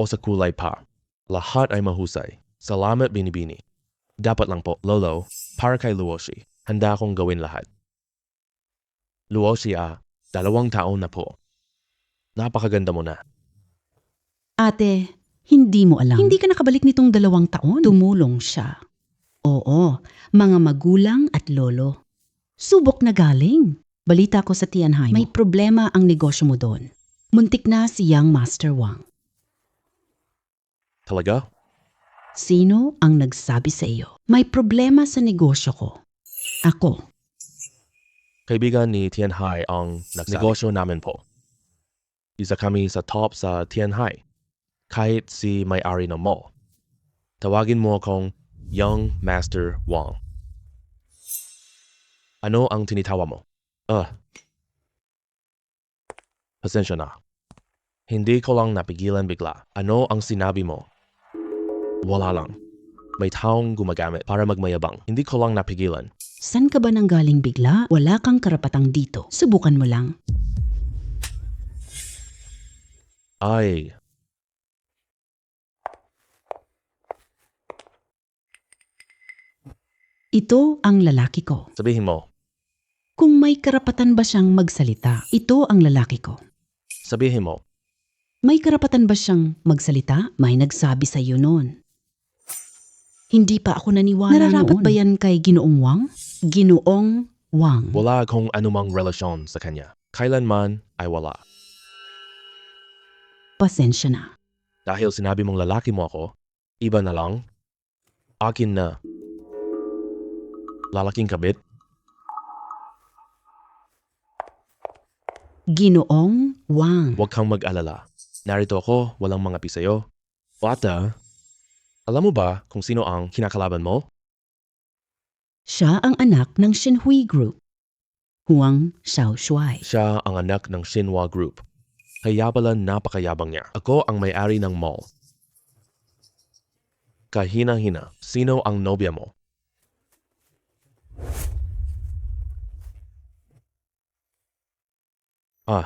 O sa kulay pa. Lahat ay mahusay. Salamat binibini. Dapat lang po, Lolo, para kay Luoshi. Handa akong gawin lahat. Luoshi 2 taon na po. Napakaganda mo na. Ate, hindi mo alam. Hindi ka nakabalik nitong 2 taon. Tumulong siya. Oo, mga magulang at lolo. Subok na galing. Balita ko sa Tianhai, may problema ang negosyo mo doon. Muntik na si Young Master Wang. Talaga? Sino ang nagsabi sa iyo? May problema sa negosyo ko. Ako. Kaibigan ni Tianhai ang negosyo namin po. Isa kami sa top sa Tianhai. Kahit si may-ari ng mall. Tawagin mo akong Young Master Wang. Ano ang tinitawa mo? Pasensya na. Hindi ko lang napigilan bigla. Ano ang sinabi mo? Wala lang. May taong gumagamit para magmayabang. Hindi ko lang napigilan. San ka ba nang galing bigla? Wala kang karapatang dito. Subukan mo lang. Ay. Ito ang lalaki ko. Sabihin mo. Kung may karapatan ba siyang magsalita, ito ang lalaki ko. Sabihin mo. May karapatan ba siyang magsalita? May nagsabi sa iyo noon. Hindi pa ako naniwala Nararapat noon. Ba yan kay Ginoong Wang? Ginoong Wang. Wala akong anumang relasyon sa kanya. Kailanman ay wala. Pasensya na. Dahil sinabi mong lalaki mo ako, iba na lang. Akin na. Lalaking kabit. Ginoong Wang. Huwag kang mag-alala. Narito ako, walang mga pisayo. Wata, alam mo ba kung sino ang kinakalaban mo? Siya ang anak ng Shenhui Group. Huang Xiaoshuai. Siya ang anak ng Xinhua Group. Kaya pala napakayabang niya. Ako ang may-ari ng mall. Kahina-hina, sino ang nobya mo?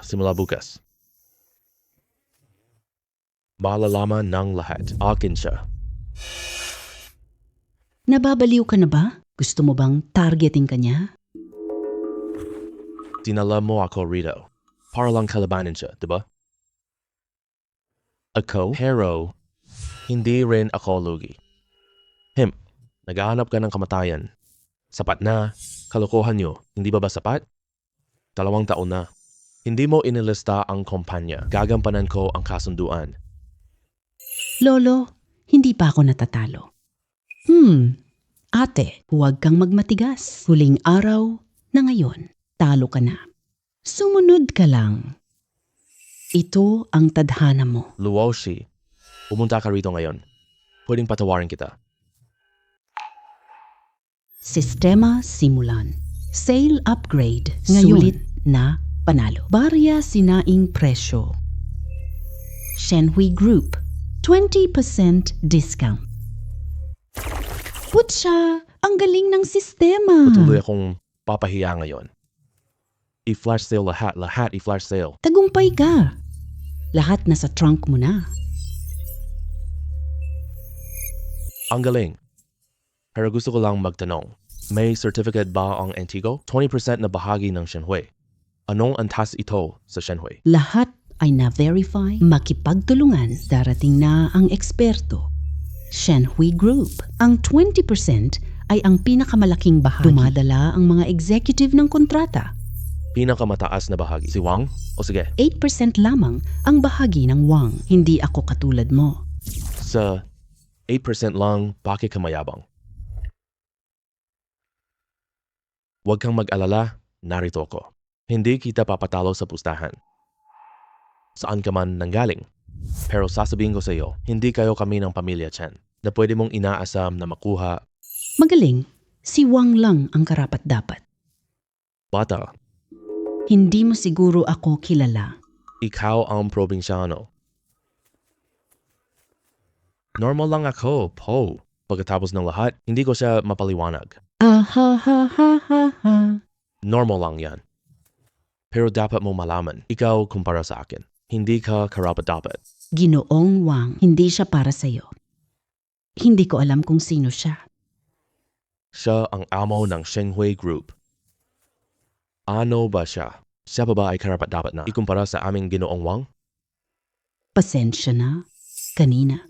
Simula bukas. Malalaman ng lahat. Akin siya. Nababaliw ka na ba? Gusto mo bang targeting ka niya? Dinala mo ako rito. Para lang kalabanin siya, diba? Ako? Pero, hindi rin ako lugi. Naghahanap ka ng kamatayan. Sapat na. Kalokohan nyo. Hindi ba sapat? 2 taon na. Hindi mo inilista ang kumpanya. Gagampanan ko ang kasunduan. Lolo, hindi pa ako natatalo. Ate, huwag kang magmatigas. Huling araw na ngayon, talo ka na. Sumunod ka lang. Ito ang tadhana mo. Luoshi, pumunta ka rito ngayon. Pwedeng patawarin kita. Sistema simulan. Sale upgrade. Ngayon. Sulit na panalo. Barya sinaing presyo. Shenhui Group. 20% discount. Putya, ang galing ng sistema. Patuloy akong papahiya ngayon. I-flash sale lahat i-flash sale. Tagumpay ka. Lahat nasa trunk mo na. Ang galing. Pero gusto ko lang magtanong. May certificate ba ang Antigo? 20% na bahagi ng Shenhui. Anong antas ito sa Shenhui? Lahat ay na-verify, makipagtulungan, darating na ang eksperto. Shenhui Group. Ang 20% ay ang pinakamalaking bahagi. Dumadala ang mga executive ng kontrata. Pinakamataas na bahagi. Si Wang? O sige. 8% lamang ang bahagi ng Wang. Hindi ako katulad mo. Sa 8% lang, bakit ka mayabang? Huwag kang mag-alala, narito ako. Hindi kita papatalo sa pustahan. Saan ka man nanggaling. Pero sasabihin ko sa iyo, hindi kayo kami ng pamilya Chen na pwede mong inaasam na makuha. Magaling, si Wang lang ang karapat-dapat. Bata, Hindi mo siguro ako kilala. ikaw ang probinsyano. Normal lang ako, po. Pagkatapos ng lahat, hindi ko siya mapaliwanag. Ah ha ha ha ha ha. Normal lang yan. Pero dapat mo malaman, ikaw kumpara sa akin. Hindi ka karapat-dapat. Ginoong Wang, hindi siya para sa'yo. Hindi ko alam kung sino siya. Siya ang amo ng Shenghui Group. Ano ba siya? Siya pa ba ay karapat-dapat na ikumpara sa aming Ginoong Wang? Pasensya na. Kanina,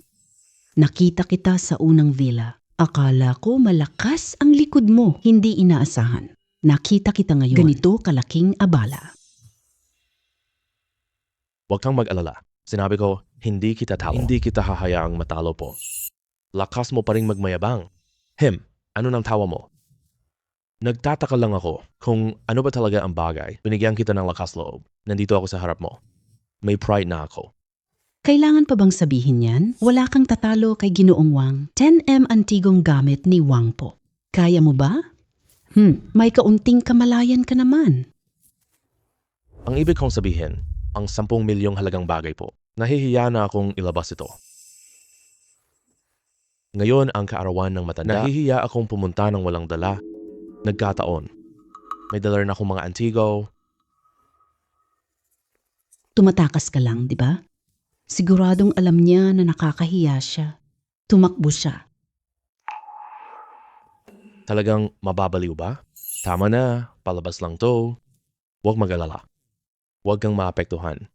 nakita kita sa unang villa. Akala ko malakas ang likod mo, hindi inaasahan. Nakita kita ngayon. Ganito kalaking abala. Huwag kang mag-alala. Sinabi ko, hindi kita talo. Hindi kita hahayaang matalo po. Lakas mo pa rin magmayabang. Ano nang tawa mo? Nagtataka lang ako kung ano ba talaga ang bagay. Binigyan kita ng lakas loob. Nandito ako sa harap mo. May pride na ako. Kailangan pa bang sabihin yan? Wala kang tatalo kay Ginoong Wang. 10M antigong gamit ni Wang po. Kaya mo ba? May kaunting kamalayan ka naman. Ang ibig kong sabihin, ang 10 milyong halagang bagay po. Nahihiya na akong ilabas ito. Ngayon ang kaarawan ng matanda. Nahihiya akong pumunta ng walang dala. Nagkataon. May dala rin akong mga antigo. Tumatakas ka lang, di ba? Siguradong alam niya na nakakahiya siya. Tumakbo siya. Talagang mababaliw ba? Tama na, palabas lang to. Huwag mag-alala. Huwag kang maapektuhan.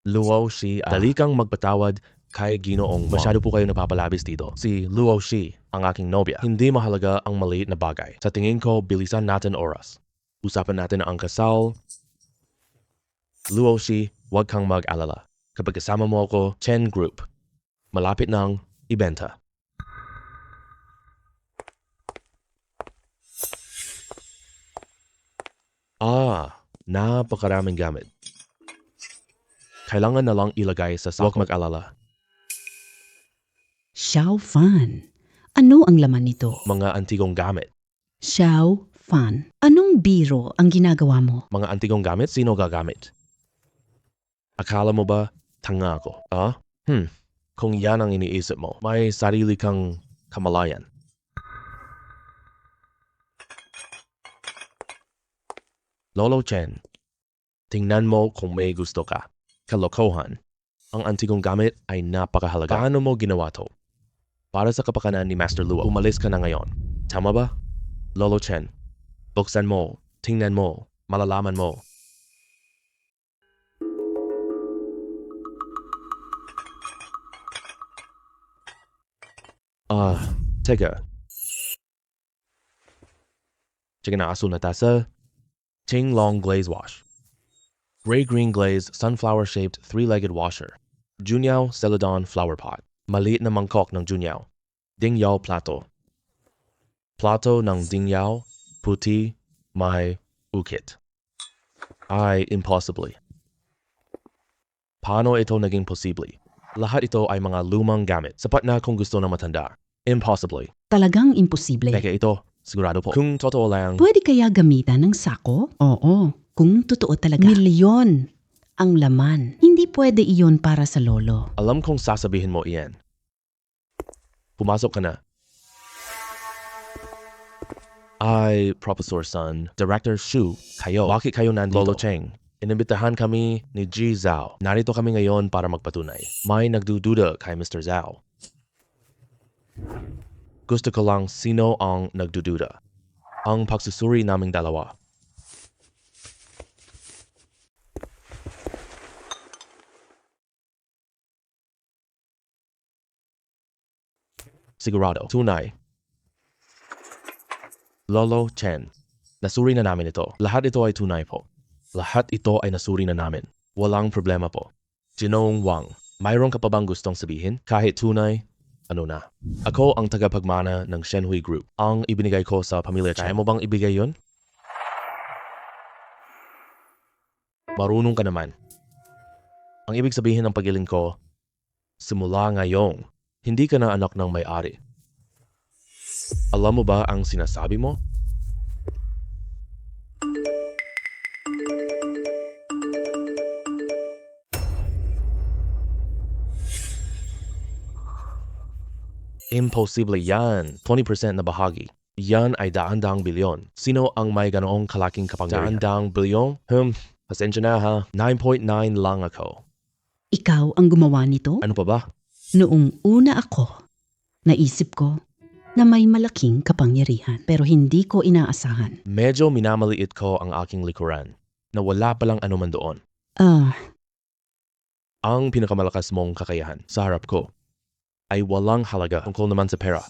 Luo Shi, dali kang magpatawad kay Ginoong Wang. Masyado po kayo napapalabis dito. Si Luo Shi, ang aking nobya. Hindi mahalaga ang maliit na bagay. Sa tingin ko, bilisan natin oras. Usapan natin ang kasal. Luo Shi, huwag kang mag-alala. Kapag kasama mo ako, Chen Group. Malapit nang ibenta. Napakaraming gamit. Kailangan na lang ilagay sa sako. Huwag mag-alala. Xiao Fan. Ano ang laman nito? Mga antigong gamit. Xiao Fan. Anong biro ang ginagawa mo? Mga antigong gamit? Sino gagamit? Akala mo ba tanga ako? Kung yan ang iniisip mo, may sarili kang kamalayan. Lolo Chen, tingnan mo kung may gusto ka. Kalokohan. Ang antigong gamit ay napakahalaga. Paano mo ginawa to? Para sa kapakanan ni Master Luo, umalis ka na ngayon. Tama ba? Lolo Chen, buksan mo, tingnan mo, malalaman mo. Teka. Sige na, asul na tasa. Ting Long Glaze Wash. Gray-green glaze, sunflower-shaped, 3-legged washer. Junyao Celadon Flower Pot. Maliit na mangkok ng Junyao. Dingyao Plato. Plato ng Dingyao, puti, may ukit. Ay, impossibly. Paano ito naging posible? Lahat ito ay mga lumang gamit. Sapat na kung gusto na matanda. Impossibly. Talagang imposible. Teka, ito, sigurado po. Kung totoo lang, Pwede kaya gamitan ng sako? Oo. Kung totoo talaga. Milyon ang laman. Hindi pwede iyon para sa lolo. alam kong sasabihin mo iyan. Pumasok ka na. Ay, Professor Sun, Director Shu, kayo. Bakit kayo nandito? Lolo Cheng, inimbitahan kami ni Ji Zhao. Narito kami ngayon para magpatunay. May nagdududa kay Mr. Zhao. Gusto ko lang sino ang nagdududa. Ang pagsusuri naming dalawa. Sigurado. Tunay. Lolo Chen. Nasuri na namin ito. Lahat ito ay tunay po. Lahat ito ay nasuri na namin. Walang problema po. Ginoong Wang. Mayroon ka pa bang gustong sabihin? Kahit tunay, ano na? Ako ang tagapagmana ng Shenhui Group. Ang ibinigay ko sa pamilya Chen. Kaya mo bang ibigay yon? Marunong ka naman. Ang ibig sabihin ng pagilin ko, simula ngayong, hindi ka na anak ng may-ari. Alam mo ba ang sinasabi mo? Imposible yan. 20% na bahagi. Yan ay daan-daang bilyon. Sino ang may ganoong kalaking kapangyarihan? Daan-daang bilyon? Pasensya na ha. 9.9 lang ako. Ikaw ang gumawa nito? Ano pa ba? Noong una ako, naisip ko na may malaking kapangyarihan pero hindi ko inaasahan. Medyo minamaliit ko ang aking likuran na wala palang anuman doon. Ang pinakamalakas mong kakayahan sa harap ko ay walang halaga tungkol naman sa pera.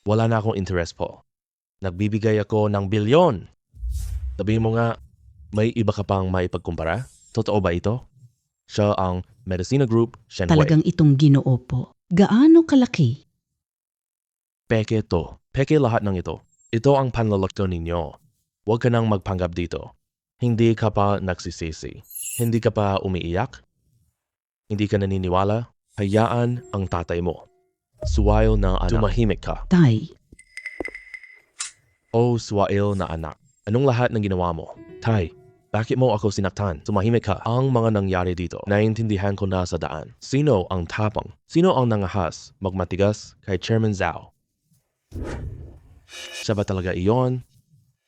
Wala na akong interest po. Nagbibigay ako ng bilyon. Sabihin mo nga, may iba ka pang maipagkumpara? Totoo ba ito? Siya ang Medicina Group, Shenhui. Talagang itong Ginoo po. Gaano kalaki? Peke to. Peke lahat ng ito. Ito ang panlalakto ninyo. Huwag ka nang magpanggap dito. Hindi ka pa nagsisisi. Hindi ka pa umiiyak. Hindi ka naniniwala. Hayaan ang tatay mo. Suwail na anak. Tumahimik ka. Tay, O suwail na anak. Anong lahat ng ginawa mo? Tay, bakit mo ako sinaktan? Tumahimik ka. Ang mga nangyari dito, naiintindihan ko na sa daan. Sino ang tapang? Sino ang nangahas magmatigas kay Chairman Zhao? Siya ba talaga iyon?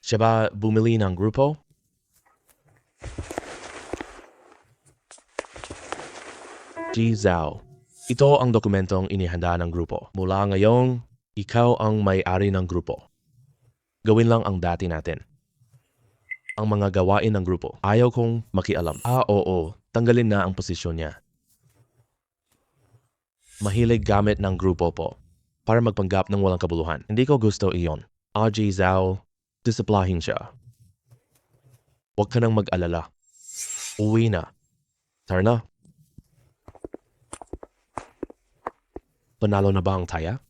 Siya ba bumili ng grupo? Ji Zhao. Ito ang dokumentong inihanda ng grupo. Mula ngayong, ikaw ang may-ari ng grupo. Gawin lang ang dati natin. Ang mga gawain ng grupo, ayaw kong makialam. Oo, tanggalin na ang posisyon niya. Mahilig gamit ng grupo po para magpanggap ng walang kabuluhan. Hindi ko gusto iyon. Ji Zhao, disiplahin siya. Huwag ka nang mag-alala. Uwi na. Tara na. Panalo na ba ang taya?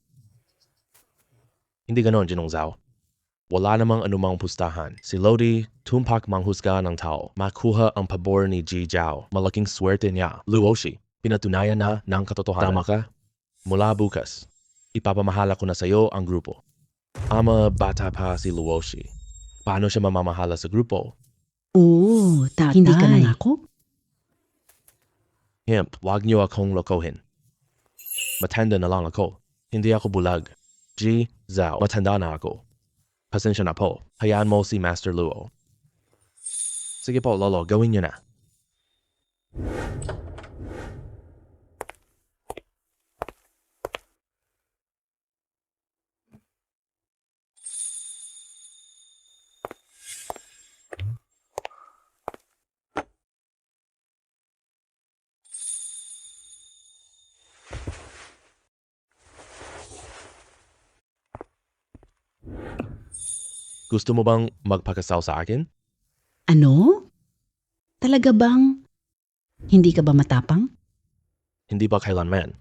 Hindi ganon, Ginong Zhao. Wala namang anumang pustahan. Si Lodi, tumpak manghusga ng tao. Makuha ang pabor ni Ji Zhao. Malaking swerte niya. Luoshi, pinatunayan na ng katotohanan. Tama ka? Mula bukas, ipapamahala ko na sa iyo ang grupo. Ama, bata pa si Luoshi. Paano siya mamamahala sa grupo? oo, tatay. Hindi ka nangako? Hemp, wag niyo akong lokohin. Matanda na lang ako. Hindi ako bulag. Ji Zhao, matanda na ako. Pasensya na po. Hayaan mo si Master Luo. Sige po, Lolo, gawin niyo na. Gusto mo bang magpakasal sa akin? Ano? Talaga bang hindi ka ba matapang? Hindi ba kailanman?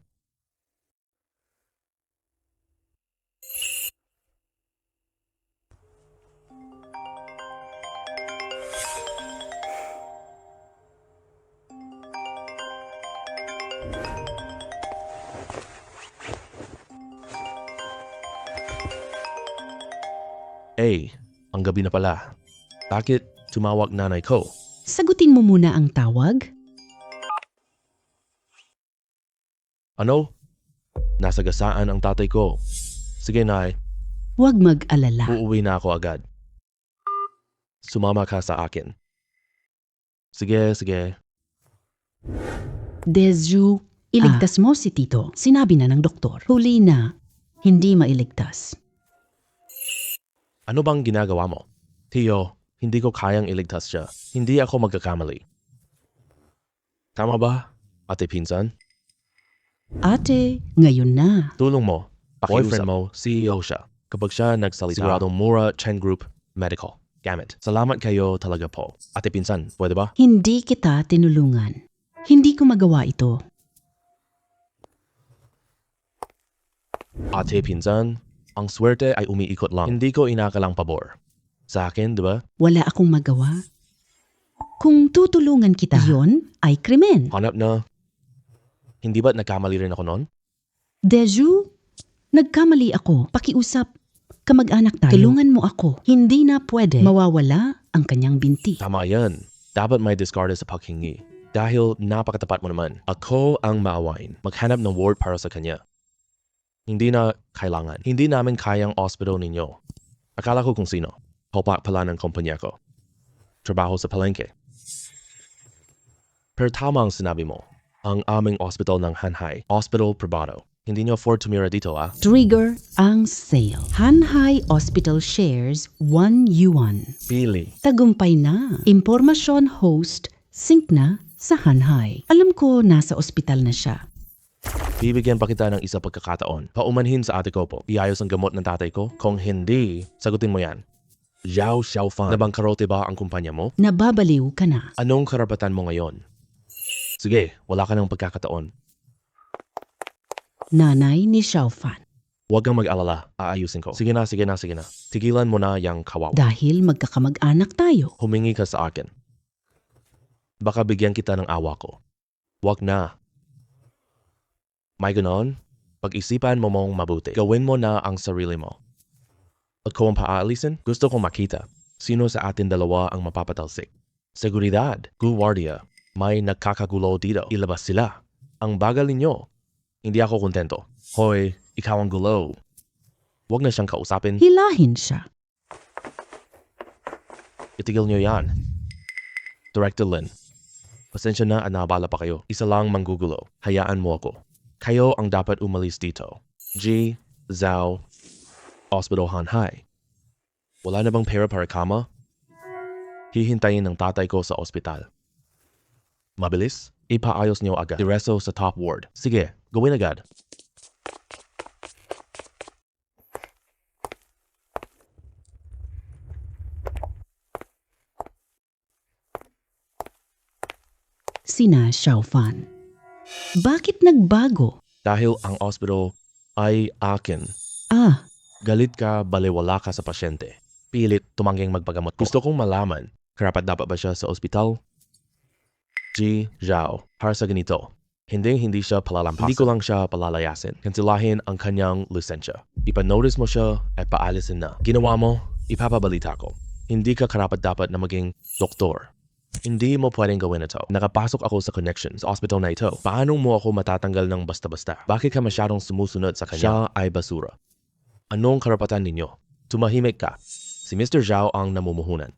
Ang gabi na pala. Bakit tumawag nanay ko? Sagutin mo muna ang tawag. Ano? Nasagasaan ang tatay ko. Sige, Nay. Huwag mag-alala. Uuwi na ako agad. Sumama ka sa akin. Sige. Deju, iligtas mo si Tito. Sinabi na ng doktor. Huli na. Hindi mailigtas. Ano bang ginagawa mo? Tio, hindi ko kayang iligtas siya. Hindi ako magkakamali. Tama ba, ate pinsan? Ate, ngayon na. Tulong mo, boyfriend mo, CEO siya. Kapag siya nagsalita, siguradong Mura Chen Group Medical. Gamit. Salamat kayo talaga po. Ate pinsan, pwede ba? Hindi kita tinulungan. Hindi ko magawa ito. Ate pinsan, ang swerte ay umiikot lang. Hindi ko inakalang pabor. Sa akin, di ba? Wala akong magawa. Kung tutulungan kita, yon ay krimen. Hanap na. Hindi ba't nagkamali rin ako noon? Deju, nagkamali ako. Pakiusap. Kamag-anak tayo. Tulungan mo ako. Hindi na pwede. Mawawala ang kanyang binti. Tama yan. Dapat may discard sa paghingi. Dahil napakatapat mo naman. Ako ang maawain. Maghanap ng ward para sa kanya. Hindi na kailangan. Hindi namin kayang hospital ninyo. Akala ko kung sino. Hopak pala ng kumpanya ko. Trabaho sa palengke. Pero tama ang sinabi mo. Ang aming hospital ng Hanhai. Hospital Privado. Hindi nyo afford tumira dito Trigger ang sale. Hanhai Hospital shares 1 yuan. Pili. Tagumpay na. Impormasyon host, sync na sa Hanhai. Alam ko nasa ospital na siya. Bibigyan pa kita ng isa pagkakataon. Paumanhin sa ate ko po. Iayos ang gamot ng tatay ko. Kung hindi, sagutin mo yan. Zhao Xiaofan. Nabangkarote ba ang kumpanya mo? Nababaliw ka na. Anong karapatan mo ngayon? Sige, wala ka ng pagkakataon. Nanay ni Xiaofan. Huwag kang mag-alala. Aayusin ko. Sige na. Tigilan mo na yung kawawa. Dahil magkakamag-anak tayo. Humingi ka sa akin. Baka bigyan kita ng awa ko. Huwag na. May ganon? Pag-isipan mo mong mabuti. Gawin mo na ang sarili mo. At kung paaalisin, gusto kong makita sino sa atin dalawa ang mapapatalsik. Seguridad, guardia, may nagkakagulo dito. Ilabas sila. Ang bagal ninyo. Hindi ako kontento. Hoy, ikaw ang gulo. Huwag na siyang kausapin. Hilahin siya. Itigil niyo yan. Director Lin, pasensya na at nabala pa kayo. Isa lang manggugulo. Hayaan mo ako. Kayo ang dapat umalis dito. G, Zhao, Hospital Hanhai. Wala na bang pera para kama? Hihintayin ng tatay ko sa ospital. Mabilis? Ipaayos niyo agad. Diretso sa top ward. Sige, gawin agad. Sina Xiaofan. Bakit nagbago? Dahil ang hospital ay akin. Galit ka, baliwala ka sa pasyente. Pilit tumangging magpagamot ko. Gusto kong malaman, karapat dapat ba siya sa ospital? G. Zhao, para sa ganito. Hindi siya palalampasan. Hindi ko lang siya palalayasin. Kansilahin ang kanyang lisensya. Ipanotice mo siya at paalisin na. Ginawa mo, ipapabalita ko. Hindi ka karapat dapat na maging doktor. Hindi mo pwedeng gawin ito. Nakapasok ako sa connections sa hospital na ito. Paano mo ako matatanggal ng basta-basta? Bakit ka masyadong sumusunod sa kanya? Siya ay basura. Anong karapatan ninyo? Tumahimik ka. Si Mr. Zhao ang namumuhunan.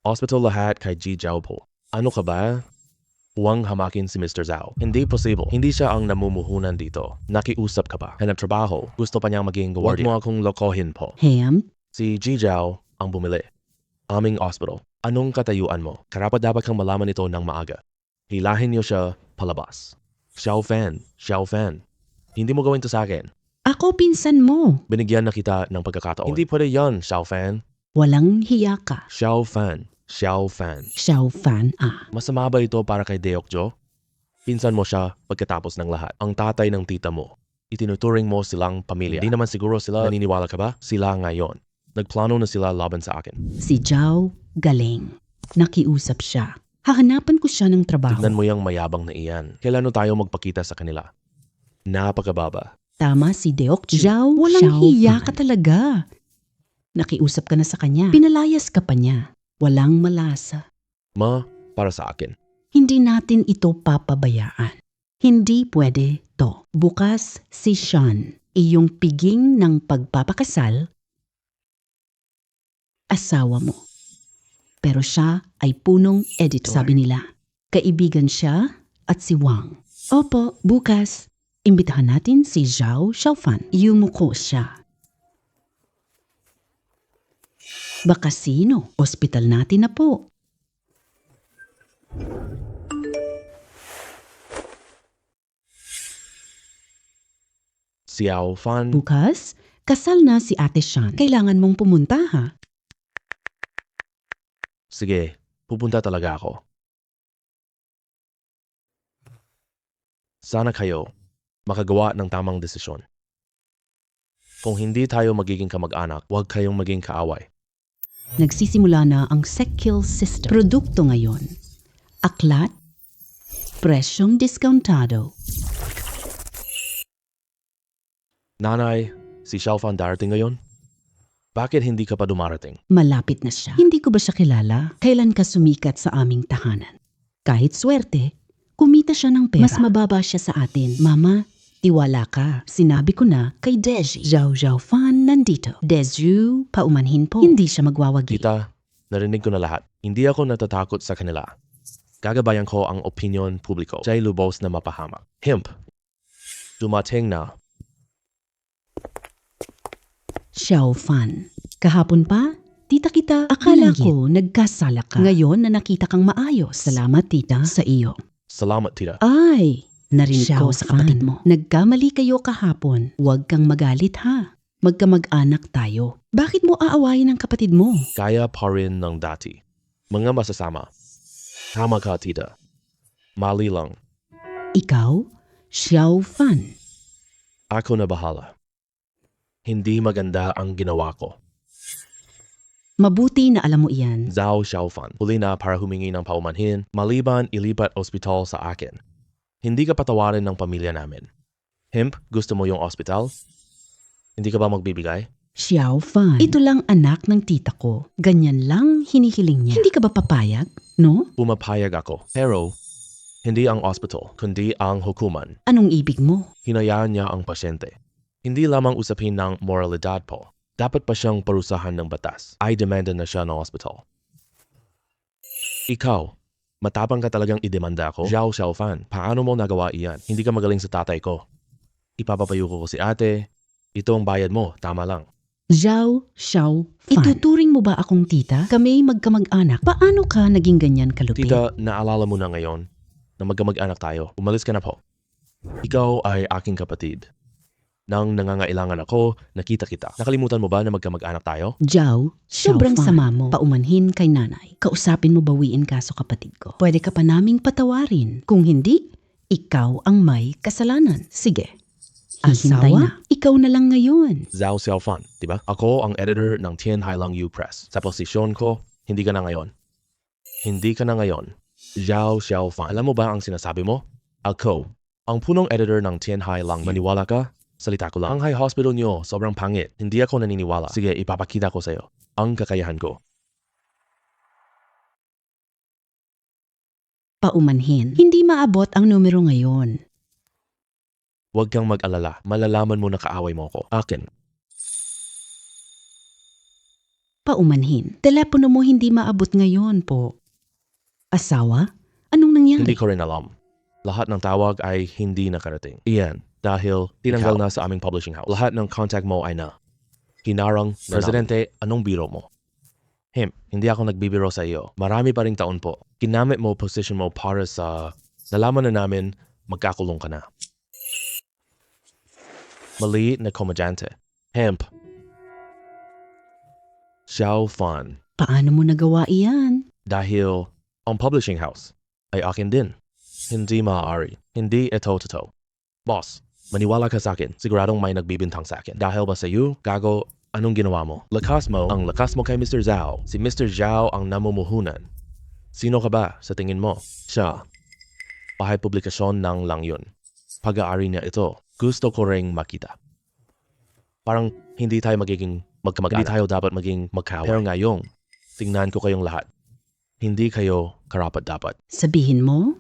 Hospital lahat kay G. Zhao po. Ano ka ba? Huwag hamakin si Mr. Zhao. Hindi posible. Hindi siya ang namumuhunan dito. Nakiusap ka pa. Hanap trabaho. Gusto pa niyang maging guardia. Huwag mo akong lokohin po. Ham? Si G. Zhao ang bumili. Aming hospital. Anong katayuan mo? Karapat dapat kang malaman ito ng maaga. Hilahin niyo siya palabas. Xiaofan. Hindi mo gawin to sa akin. Ako pinsan mo. Binigyan na kita ng pagkakataon. Hindi pwede yan, Xiaofan. Walang hiya ka. Xiaofan. Xiaofan. Masama ba ito para kay Deokjo? Pinsan mo siya pagkatapos ng lahat. Ang tatay ng tita mo. Itinuturing mo silang pamilya. Hindi naman siguro sila naniniwala ka ba? Sila ngayon. Nagplano na sila laban sa akin. Si Zhao galing. Nakiusap siya. Hahanapan ko siya ng trabaho. Tignan mo yung mayabang na iyan. Kailan tayo magpakita sa kanila? Napakababa. Tama si Deokjo. Zhao, walang hiya ka talaga. Nakiusap ka na sa kanya. Pinalayas ka pa niya. Walang malasa. Para sa akin. Hindi natin ito papabayaan. Hindi pwede to. Bukas si Sean, iyong piging ng pagpapakasal, asawa mo. Pero siya ay punong editor. Sabi nila, kaibigan siya at si Wang. Opo, bukas, imbitahan natin si Zhao Xiaofan. Yumuko siya. Baka sino? Ospital natin na po. Xiaofan. Bukas, kasal na si Ate Shan. Kailangan mong pumunta ha. Sige, pupunta talaga ako. Sana kayo makagawa ng tamang desisyon. Kung hindi tayo magiging kamag-anak, huwag kayong maging kaaway. Nagsisimula na ang Seckill System. Produkto ngayon. Aklat, presyong diskontado. Nanay, si Xiaofan darating ngayon? Bakit hindi ka pa dumarating? Malapit na siya. Hindi ko ba siya kilala? Kailan ka sumikat sa aming tahanan? Kahit swerte, kumita siya ng pera. Mas mababa siya sa atin. Mama, tiwala ka. Sinabi ko na kay Deji. Zhao Fan nandito. Deju, paumanhin po. Hindi siya magwawagi. Tita, narinig ko na lahat. Hindi ako natatakot sa kanila. Gagabayan ko ang opinyon publiko. Siya'y lubos na mapahamak. Himp, dumating na. Xiao Fan. Kahapon pa, tita kita, akala ko nagkasala ka. Ngayon na nakita kang maayos. Salamat tita sa iyo. Salamat, tita. Ay, narinig ko sa kapatid mo. Nagkamali kayo kahapon. Huwag kang magalit ha. Magkamag-anak tayo. Bakit mo aawayin ang kapatid mo? Kaya pa rin ng dati. Mga masasama. Tama ka, tita. Mali lang. Ikaw, Xiao Fan. Ako na bahala. Hindi maganda ang ginawa ko. Mabuti na alam mo iyan. Zhao Xiaofan, huli na para humingi ng paumanhin, maliban ilipat ospital sa akin. Hindi ka patawarin ng pamilya namin. Himp, gusto mo yung ospital? Hindi ka ba magbibigay? Xiao Fan. Ito lang anak ng tita ko. Ganyan lang hinihiling niya. Hindi ka ba papayag? No? Pumapayag ako. Pero, hindi ang ospital, kundi ang hukuman. Anong ibig mo? Hinayaan niya ang pasyente. Hindi lamang usapin ng moralidad po. Dapat pa siyang parusahan ng batas. Ay demanda na siya ng hospital. Ikaw, matapang ka talagang idemanda ko? Zhao Xiaofan, paano mo nagawa iyan? Hindi ka magaling sa tatay ko. Ipapapayuko ko si ate. Ito ang bayad mo, tama lang. Zhao Fan. Ituturing mo ba akong tita? Kami magkamag-anak. Paano ka naging ganyan kalupit? Tita, naalala mo na ngayon na magkamag-anak tayo. Umalis ka na po. Ikaw ay aking kapatid. Nang nangangailangan ako, nakita kita. Nakalimutan mo ba na magkamag-anak tayo? Zhao, sobrang sama mo. Paumanhin kay nanay. Kausapin mo bawiin kaso kapatid ko. Pwede ka pa naming patawarin. Kung hindi, ikaw ang may kasalanan. Sige. Hintay na. Ikaw na lang ngayon. Zhao Xiaofan, di ba? Ako ang editor ng Tian Hailang U Press. Sa posisyon ko, hindi ka na ngayon. Hindi ka na ngayon. Zhao Xiaofan. Alam mo ba ang sinasabi mo? Ako, ang punong editor ng Tian Hailang. Maniwala ka? Salita ko lang. Ang high hospital niyo, sobrang pangit. Hindi ako naniniwala. Sige, ipapakita ko sa'yo. Ang kakayahan ko. Paumanhin. Hindi maabot ang numero ngayon. Huwag kang mag-alala. Malalaman mo na kaaway mo ko. Akin. Paumanhin. Telepono mo hindi maabot ngayon po. Asawa? Anong nangyari? Hindi ko rin alam. Lahat ng tawag ay hindi nakarating. Iyan, dahil tinanggal na sa aming publishing house. Lahat ng contact mo ay na. Hinarang, Presidente, anong biro mo? Hindi ako nagbibiro sa iyo. Marami pa ring taon po. Ginamit mo position mo para sa... Nalaman na namin, magkakulong ka na. Maliit na komedyante. Xiao Fan. Paano mo nagawa iyan? Dahil ang publishing house ay akin din. Hindi maaari. Hindi ito totoo. Boss, maniwala ka sa akin. Siguradong may nagbibintang sa akin. Dahil ba sa iyo, gago, anong ginawa mo? Lakas mo, ang lakas mo kay Mr. Zhao. Si Mr. Zhao ang namumuhunan. Sino ka ba sa tingin mo? Siya. Bahay publikasyon ng lang yun. Pag-aari niya ito. Gusto ko ring makita. Parang hindi tayo magiging magkamag-anak. Hindi tayo dapat maging magkaaway. Pero ngayong, tingnan ko kayong lahat. Hindi kayo karapat-dapat. Sabihin mo?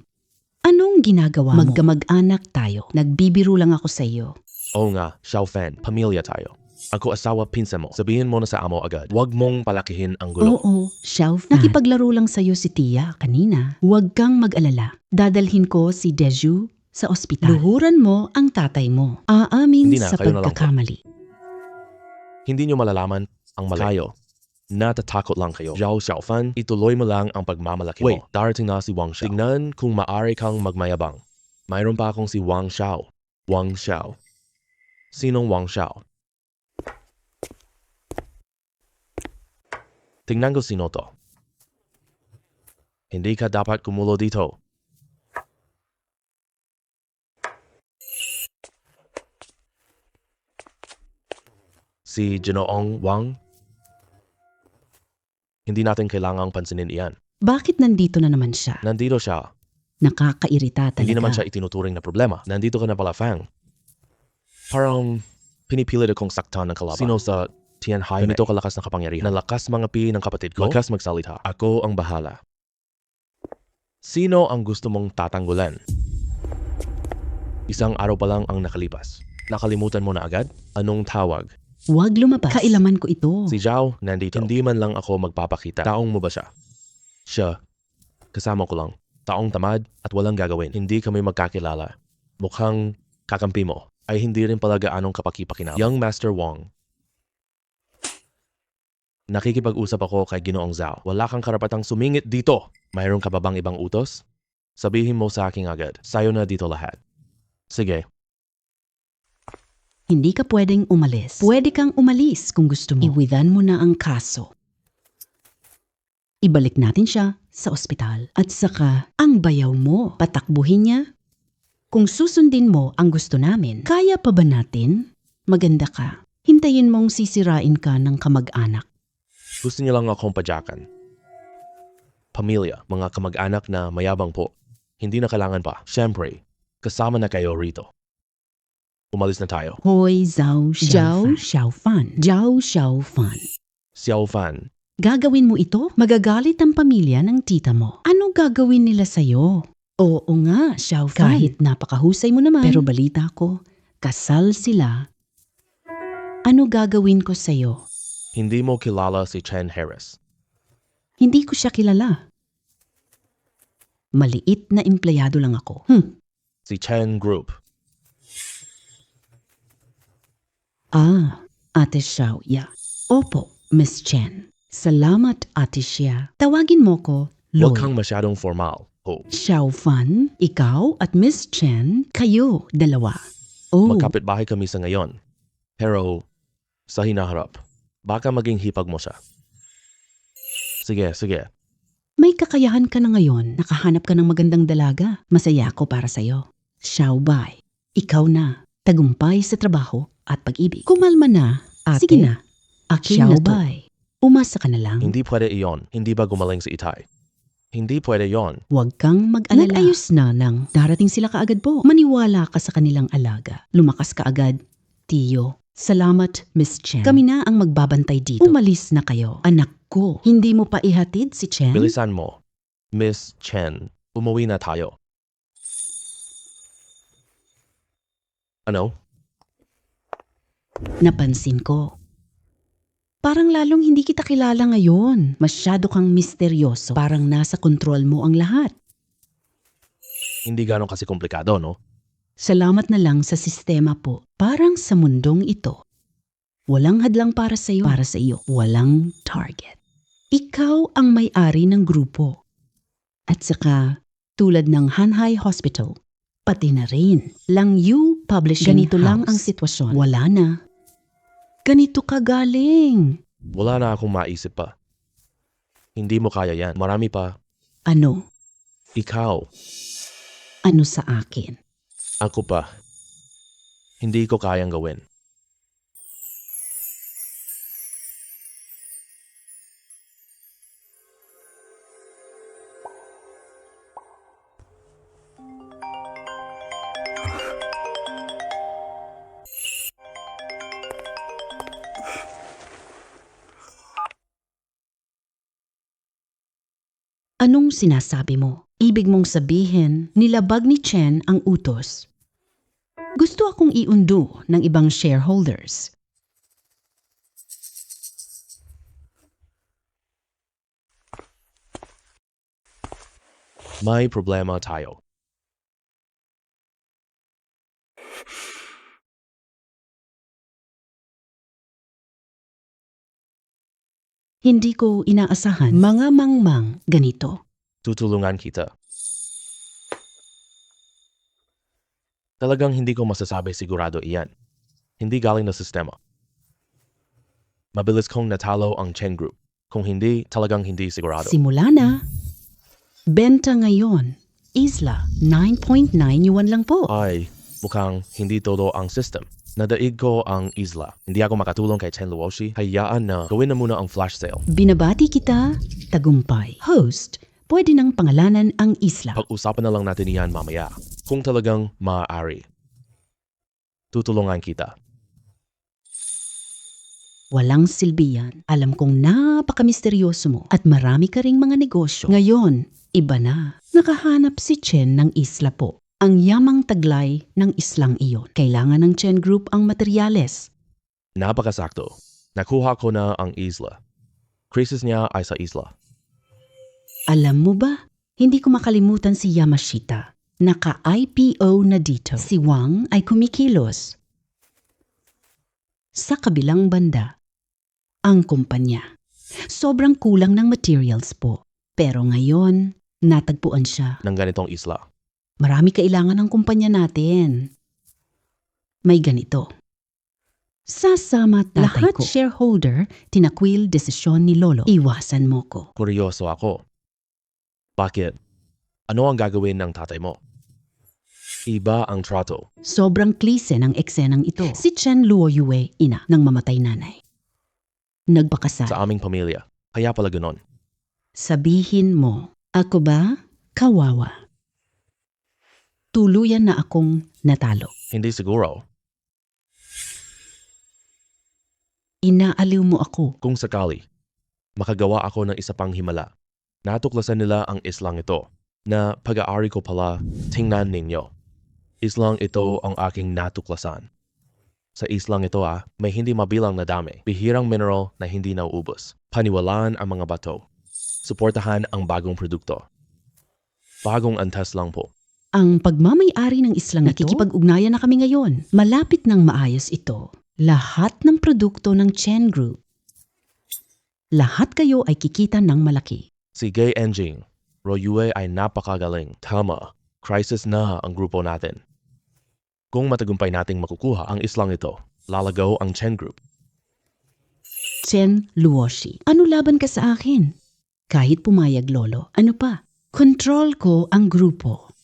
Anong ginagawa mo? Magkamag-anak tayo. Nagbibiro lang ako sa iyo. Oo nga, Xiaofan, pamilya tayo. Ako asawa pinsan mo. Sabihin mo na sa amo agad. Huwag mong palakihin ang gulo. Oo, Xiao Fan. Nakipaglaro lang sa iyo si Tia kanina. Huwag kang mag-alala. Dadalhin ko si Deju sa ospital. Luhuran mo ang tatay mo. Aamin Hindi na, sa kayo na lang po. pagkakamali. Hindi nyo malalaman ang mali. Kayo. Natatakot lang kayo. Zhao Xiaofan, ituloy mo lang ang pagmamalaki mo. Wait, darating na si Wang Xiao. Tignan kung maaari kang magmayabang. Mayroon pa akong si Wang Xiao. Wang Xiao. Sinong Wang Xiao? Tingnan ko sino to. Hindi ka dapat kumulo dito. Si Ginoong Wang? Hindi natin kailangang pansinin iyan. Bakit nandito na naman siya? Nandito siya. Nakakairita talaga. Hindi naman siya itinuturing na problema. Nandito ka na pala, Fang. Parang pinipilit akong saktan ng kalaban. Sino sa Tianhai? Ganito kalakas na kapangyarihan. Nalakas mga pi ng kapatid ko. Lakas magsalita. Ako ang bahala. Sino ang gusto mong tatanggulan? Isang araw pa lang ang nakalipas. Nakalimutan mo na agad? Anong tawag? Huwag lumabas. Kailaman ko ito. Si Zhao, nandito. Hindi man lang ako magpapakita. Taong mo ba siya? Siya. Kasama ko lang. Taong tamad at walang gagawin. Hindi kami magkakilala. Mukhang kakampi mo ay hindi rin pala gaanong kapaki-pakinabang. Young Master Wong. Nakikipag-usap ako kay Ginoong Zhao. Wala kang karapatang sumingit dito. Mayroon ka ba bang ibang utos? Sabihin mo sa akin agad. Sayo na dito lahat. Sige. Hindi ka pwedeng umalis. Pwede kang umalis kung gusto mo. Iwidan mo na ang kaso. Ibalik natin siya sa ospital. At saka, ang bayaw mo, patakbuhin niya. Kung susundin mo ang gusto namin, kaya pa ba natin? Maganda ka. Hintayin mong sisirain ka ng kamag-anak. Gusto niyo lang akong padyakan. Pamilya, mga kamag-anak na mayabang po. Hindi na kailangan pa. Siyempre, kasama na kayo rito. Umalis na tayo. Hoy, Zhao Xiaofan. Zhao Xiaofan. Xiao Fan, Gagawin mo ito? Magagalit ang pamilya ng tita mo. Ano gagawin nila sa'yo? Oo nga, Xiaofan. Kahit napakahusay mo naman. Pero balita ko, kasal sila. Ano gagawin ko sa'yo? hindi mo kilala si Chen Harris. Hindi ko siya kilala. Maliit na empleyado lang ako. Si Chen Group. Ate Xiao, yeah. Opo, Miss Chen. Salamat, Ate Xia. Tawagin mo ko, Huwag Lloyd. kang masyadong formal. Oh, Xiao Fan, ikaw at Miss Chen, kayo, dalawa. Oh, magkapit-bahay kami sa ngayon. Pero, sa hinaharap, baka maging hipag mo siya. Sige. may kakayahan ka na ngayon. Nakahanap ka ng magandang dalaga. Masaya ako para sa'yo. Xiao Bai, ikaw na. Tagumpay sa trabaho at pag-ibig. Kumalma na, ate. Sige na. Akin Xiao na to. Bai, umasa ka na lang. Hindi pwede iyon. Hindi ba gumaling si Itay? Hindi pwede yon. Huwag kang mag-alala. Nag-ayos na nang darating sila kaagad po. Maniwala ka sa kanilang alaga. Lumakas ka agad, Tiyo. Salamat, Miss Chen. Kami na ang magbabantay dito. Umalis na kayo. Anak ko, hindi mo pa ihatid si Chen? Bilisan mo. Miss Chen, umuwi na tayo. Ano? Napansin ko. Parang lalong hindi kita kilala ngayon. Masyado kang misteryoso. Parang nasa kontrol mo ang lahat. Hindi ganon kasi komplikado, no? Salamat na lang sa sistema po. Parang sa mundong ito. Walang hadlang para sa iyo. Para sa iyo, walang target. Ikaw ang may-ari ng grupo. At saka, tulad ng Hanhai Hospital, pati na rin Lang Yu Publishing Ganito House. Lang ang sitwasyon. Wala na. Ganito ka galing. Wala na akong maisip pa. Hindi mo kaya yan. Marami pa. Ano? Ikaw. Ano sa akin? Ako pa. Hindi ko kayang gawin. Anong sinasabi mo? Ibig mong sabihin, nilabag ni Chen ang utos. Gusto akong iundo ng ibang shareholders. May problema tayo. Hindi ko inaasahan mga mangmang ganito. Tutulungan kita. Talagang hindi ko masasabi sigurado iyan. Hindi galing na sistema. Mabilis kong natalo ang Chen Group. Kung hindi, talagang hindi sigurado. Simula na. Benta ngayon. Isla, 9.9 yuan lang po. Ay, mukhang hindi todo ang system. Nadaig ko ang isla. Hindi ako makatulong kay Chen Luoshi. Hayaan na gawin na muna ang flash sale. Binabati kita, tagumpay. Host, pwede nang pangalanan ang isla. Pag-usapan na lang natin iyan mamaya. Kung talagang maaari. Tutulungan kita. Walang silbihan. Alam kong napaka-misteryoso mo at marami ka ring mga negosyo. Ngayon, iba na. Nakahanap si Chen ng isla po. Ang yamang taglay ng islang iyon. Kailangan ng Chen Group ang materyales. Napakasakto. Nakuha ko na ang isla. Krisis niya ay sa isla. Alam mo ba, hindi ko makalimutan si Yamashita. Naka-IPO na dito. Si Wang ay kumikilos. Sa kabilang banda, ang kumpanya. Sobrang kulang ng materials po. Pero ngayon, natagpuan siya. Ng ganitong isla. Marami kailangan ng kumpanya natin. May ganito. Sasama tatay lahat ko. Shareholder, tinakwil desisyon ni Lolo. Iwasan mo ko. Kuryoso ako. Bakit? Ano ang gagawin ng tatay mo? Iba ang trato. Sobrang klise ng eksenang ito. Si Chen Luoyue, ina ng mamatay nanay. Nagpakasal. Sa aming pamilya. Kaya pala ganon. Sabihin mo, ako ba? Kawawa. Tuluyan na akong natalo. Hindi siguro. Inaaliw mo ako. Kung sakali, makagawa ako ng isa pang himala. Natuklasan nila ang islang ito na pag-aari ko pala, tingnan ninyo. Islang ito ang aking natuklasan. Sa islang ito may hindi mabilang na dami, bihirang mineral na hindi nauubos. Paniwalaan ang mga bato. Suportahan ang bagong produkto. Bagong antas lang po. Ang pagmamay-ari ng islang ito, nakikipag-ugnayan na kami ngayon. Malapit nang maayos ito. Lahat ng produkto ng Chen Group. Lahat kayo ay kikita ng malaki. Si Gay Enjing, Royue ay napakagaling. Tama, crisis na ang grupo natin. Kung matagumpay nating makukuha ang islang ito, lalago ang Chen Group. Chen Luoshi, ano laban ka sa akin? Kahit pumayag lolo, ano pa? Control ko ang grupo.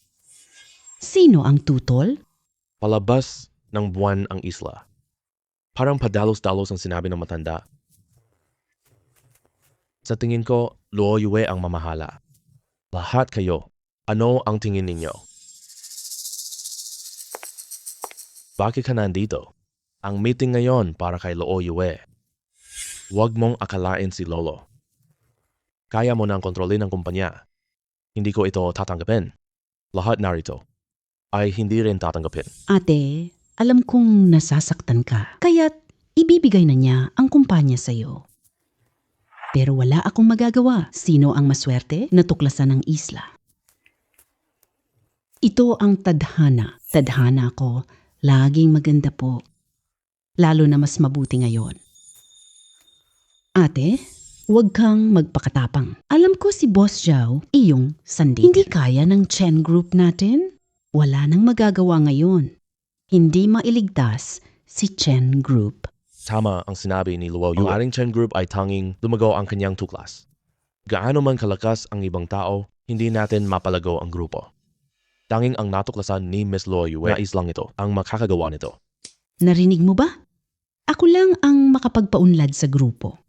Sino ang tutol? Palabas ng buwan ang isla. Parang padalos-dalos ang sinabi ng matanda. Sa tingin ko, Luoyue ang mamahala. Lahat kayo, ano ang tingin ninyo? Bakit ka nandito? Ang meeting ngayon para kay Luoyue. Huwag mong akalain si Lolo. Kaya mo nang kontrolin ang kumpanya. Hindi ko ito tatanggapin. Lahat narito ay hindi rin tatanggapin. Ate, alam kong nasasaktan ka. Kaya't ibibigay na niya ang kumpanya sa'yo. Pero wala akong magagawa. Sino ang maswerte? Natuklasan ng isla. Ito ang tadhana. Tadhana ko. Laging maganda po. Lalo na mas mabuti ngayon. Ate, huwag kang magpakatapang. Alam ko si Boss Zhao, iyong sandita. Hindi kaya ng Chen Group natin? Wala nang magagawa ngayon. Hindi mailigtas si Chen Group. Tama ang sinabi ni Luoyue. Ang ating Chen Group ay tanging lumago ang kanyang tuklas. Gaano man kalakas ang ibang tao, hindi natin mapalago ang grupo. Tanging ang natuklasan ni Miss Luoyue na islang ito ang makakagawa nito. Narinig mo ba? Ako lang ang makapagpaunlad sa grupo.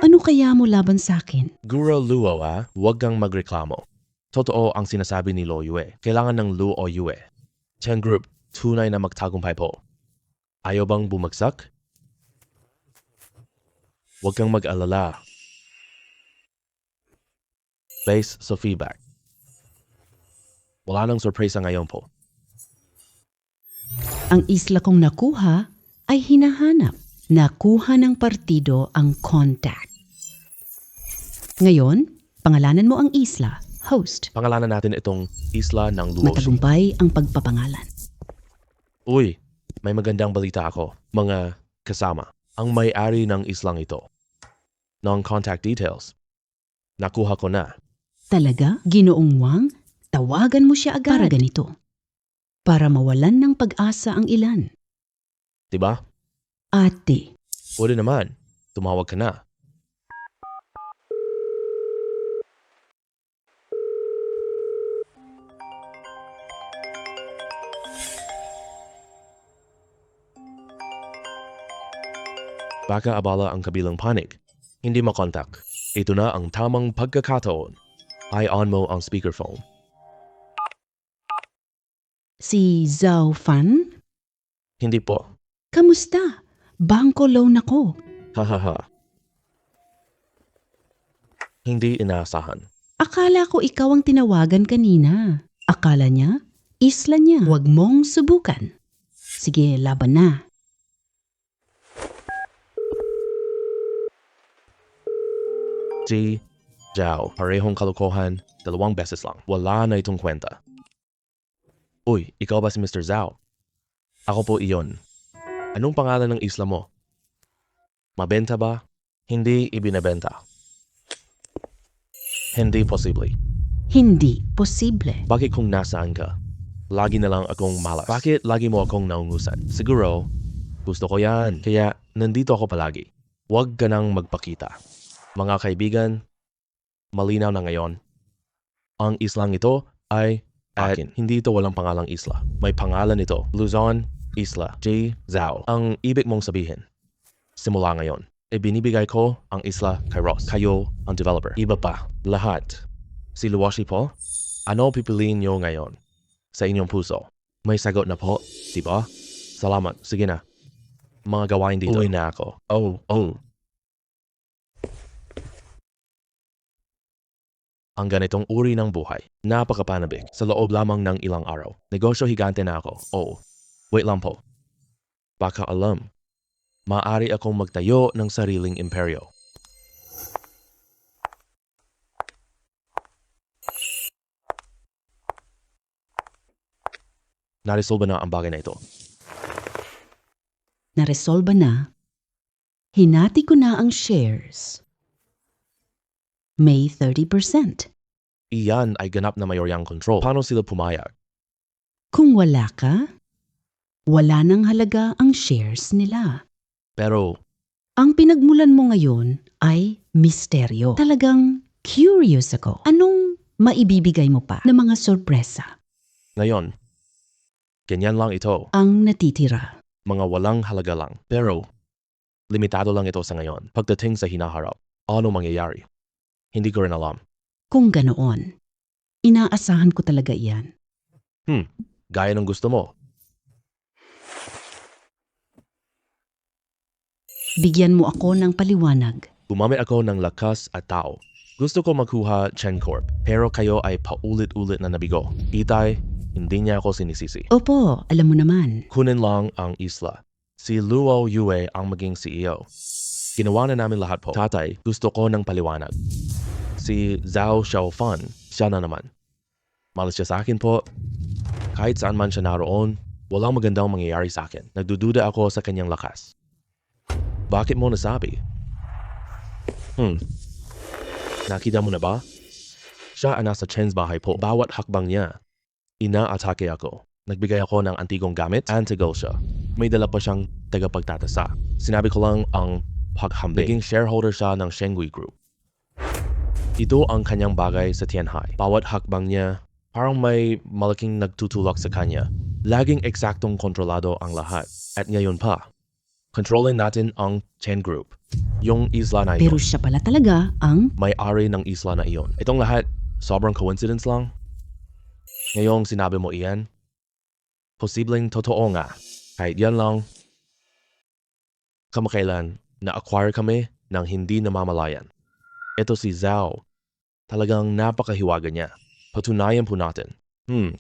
Ano kaya mo laban sa akin? Guro Luo huwag kang magreklamo. Totoo ang sinasabi ni Luoyue. Kailangan ng Luoyue. Chen Group, tunay na magtagumpay po. Ayaw bang bumagsak? Huwag kang mag-alala. Based sa feedback. Wala nang sorpresa ngayon po. Ang isla kong nakuha ay hinahanap. Nakuha ng partido ang contact. Ngayon, pangalanan mo ang isla, host. Pangalanan natin itong isla ng Luoshi. Matagumpay ang pagpapangalan. Uy, may magandang balita ako. Mga kasama, ang may-ari ng islang ito. Non-contact details. Nakuha ko na. Talaga? Ginoong Wang? Tawagan mo siya agad. Para ganito. Para mawalan ng pag-asa ang ilan. Diba? Ate. Pwede naman. Tumawag ka na. Baka abala ang kabilang panig. Hindi makontak. Ito na ang tamang pagkakataon. I-on mo ang speakerphone. Si Zhao Fan? Hindi po. Kamusta? Bangko loan ako. Hahaha. Hindi inaasahan. Akala ko ikaw ang tinawagan kanina. Akala niya, isla niya. Huwag mong subukan. Sige, laban na. Si Zhao, parehong kalokohan, 2 beses lang. Wala na itong kwenta. Uy, ikaw ba si Mr. Zhao? Ako po iyon. Anong pangalan ng isla mo? Mabenta ba? Hindi ibinebenta. Hindi posible. Hindi posible. Bakit kung nasaan ka? Lagi na lang akong malas. Bakit lagi mo akong naungusan? Siguro, gusto ko yan. Kaya nandito ako palagi. Huwag ka nang magpakita. Mga kaibigan, malinaw na ngayon. Ang islang ito ay akin. Hindi ito walang pangalang isla. May pangalan ito. Luzon, Isla, J. Zhao. Ang ibig mong sabihin, simula ngayon, ibinibigay ko ang isla kay Ross. Kayo ang developer. Iba pa. Lahat. Si Luwashi po? Ano pipiliin niyo ngayon? Sa inyong puso. May sagot na po, diba? Salamat. Sige na. Mga gawain dito. Uwi na ako. Oh. Ang ganitong uri ng buhay, napakapanabik sa loob lamang ng ilang araw. Negosyo higante na ako. Oh, wait lang po. Baka alam, maaari akong magtayo ng sariling imperyo. Naresolba na ang bagay na ito. Naresolba na. Hinati ko na ang shares. May 30%. Iyan ay ganap na mayoryang control. Paano sila pumayag? Kung wala ka, wala nang halaga ang shares nila. Pero, Ang pinagmulan mo ngayon ay misteryo. Talagang curious ako. Anong maibibigay mo pa na mga sorpresa? ngayon, ganyan lang ito. Ang natitira. Mga walang halaga lang. Pero, limitado lang ito sa ngayon. Pagdating sa hinaharap, ano mangyayari? Hindi ko rin alam. Kung ganoon, inaasahan ko talaga iyan. Gaya ng gusto mo. Bigyan mo ako ng paliwanag. Gumamit ako ng lakas at tao. Gusto ko makuha Chen Corp, pero kayo ay paulit-ulit na nabigo. Itay, hindi niya ako sinisisi. Opo, alam mo naman. Kunin lang ang isla. Si Luo Yue ang maging CEO. Ginawa na namin lahat po. Tatay, gusto ko ng paliwanag. Si Zhao Xiaofan, siya na naman. Malas siya sa akin po. Kahit saan man siya naroon, walang magandang mangyayari sa akin. Nagdududa ako sa kanyang lakas. Bakit mo nasabi? Nakita mo na ba? Siya ang nasa Chen's bahay po. Bawat hakbang niya, ina-atake ako. Nagbigay ako ng antigong gamit, antigol siya. May dala pa siyang tagapagtatasa. Sinabi ko lang ang paghambing. Naging shareholder siya ng Shengui Group. Ito ang kanyang bagay sa Tianhai. Bawat hakbang niya, parang may malaking nagtutulak sa kanya. Laging eksaktong kontrolado ang lahat. At ngayon pa, kontrolin natin ang Chen Group. Yung isla na Pero iyon. siya pala talaga ang May-ari ng isla na iyon. Itong lahat, sobrang coincidence lang. Ngayong sinabi mo iyan, posibleng totoo nga. Kahit yan lang, kamakailan, na-acquire kami ng hindi namamalayan. Ito si Zhao. Talagang napakahiwaga niya. Patunayan po natin.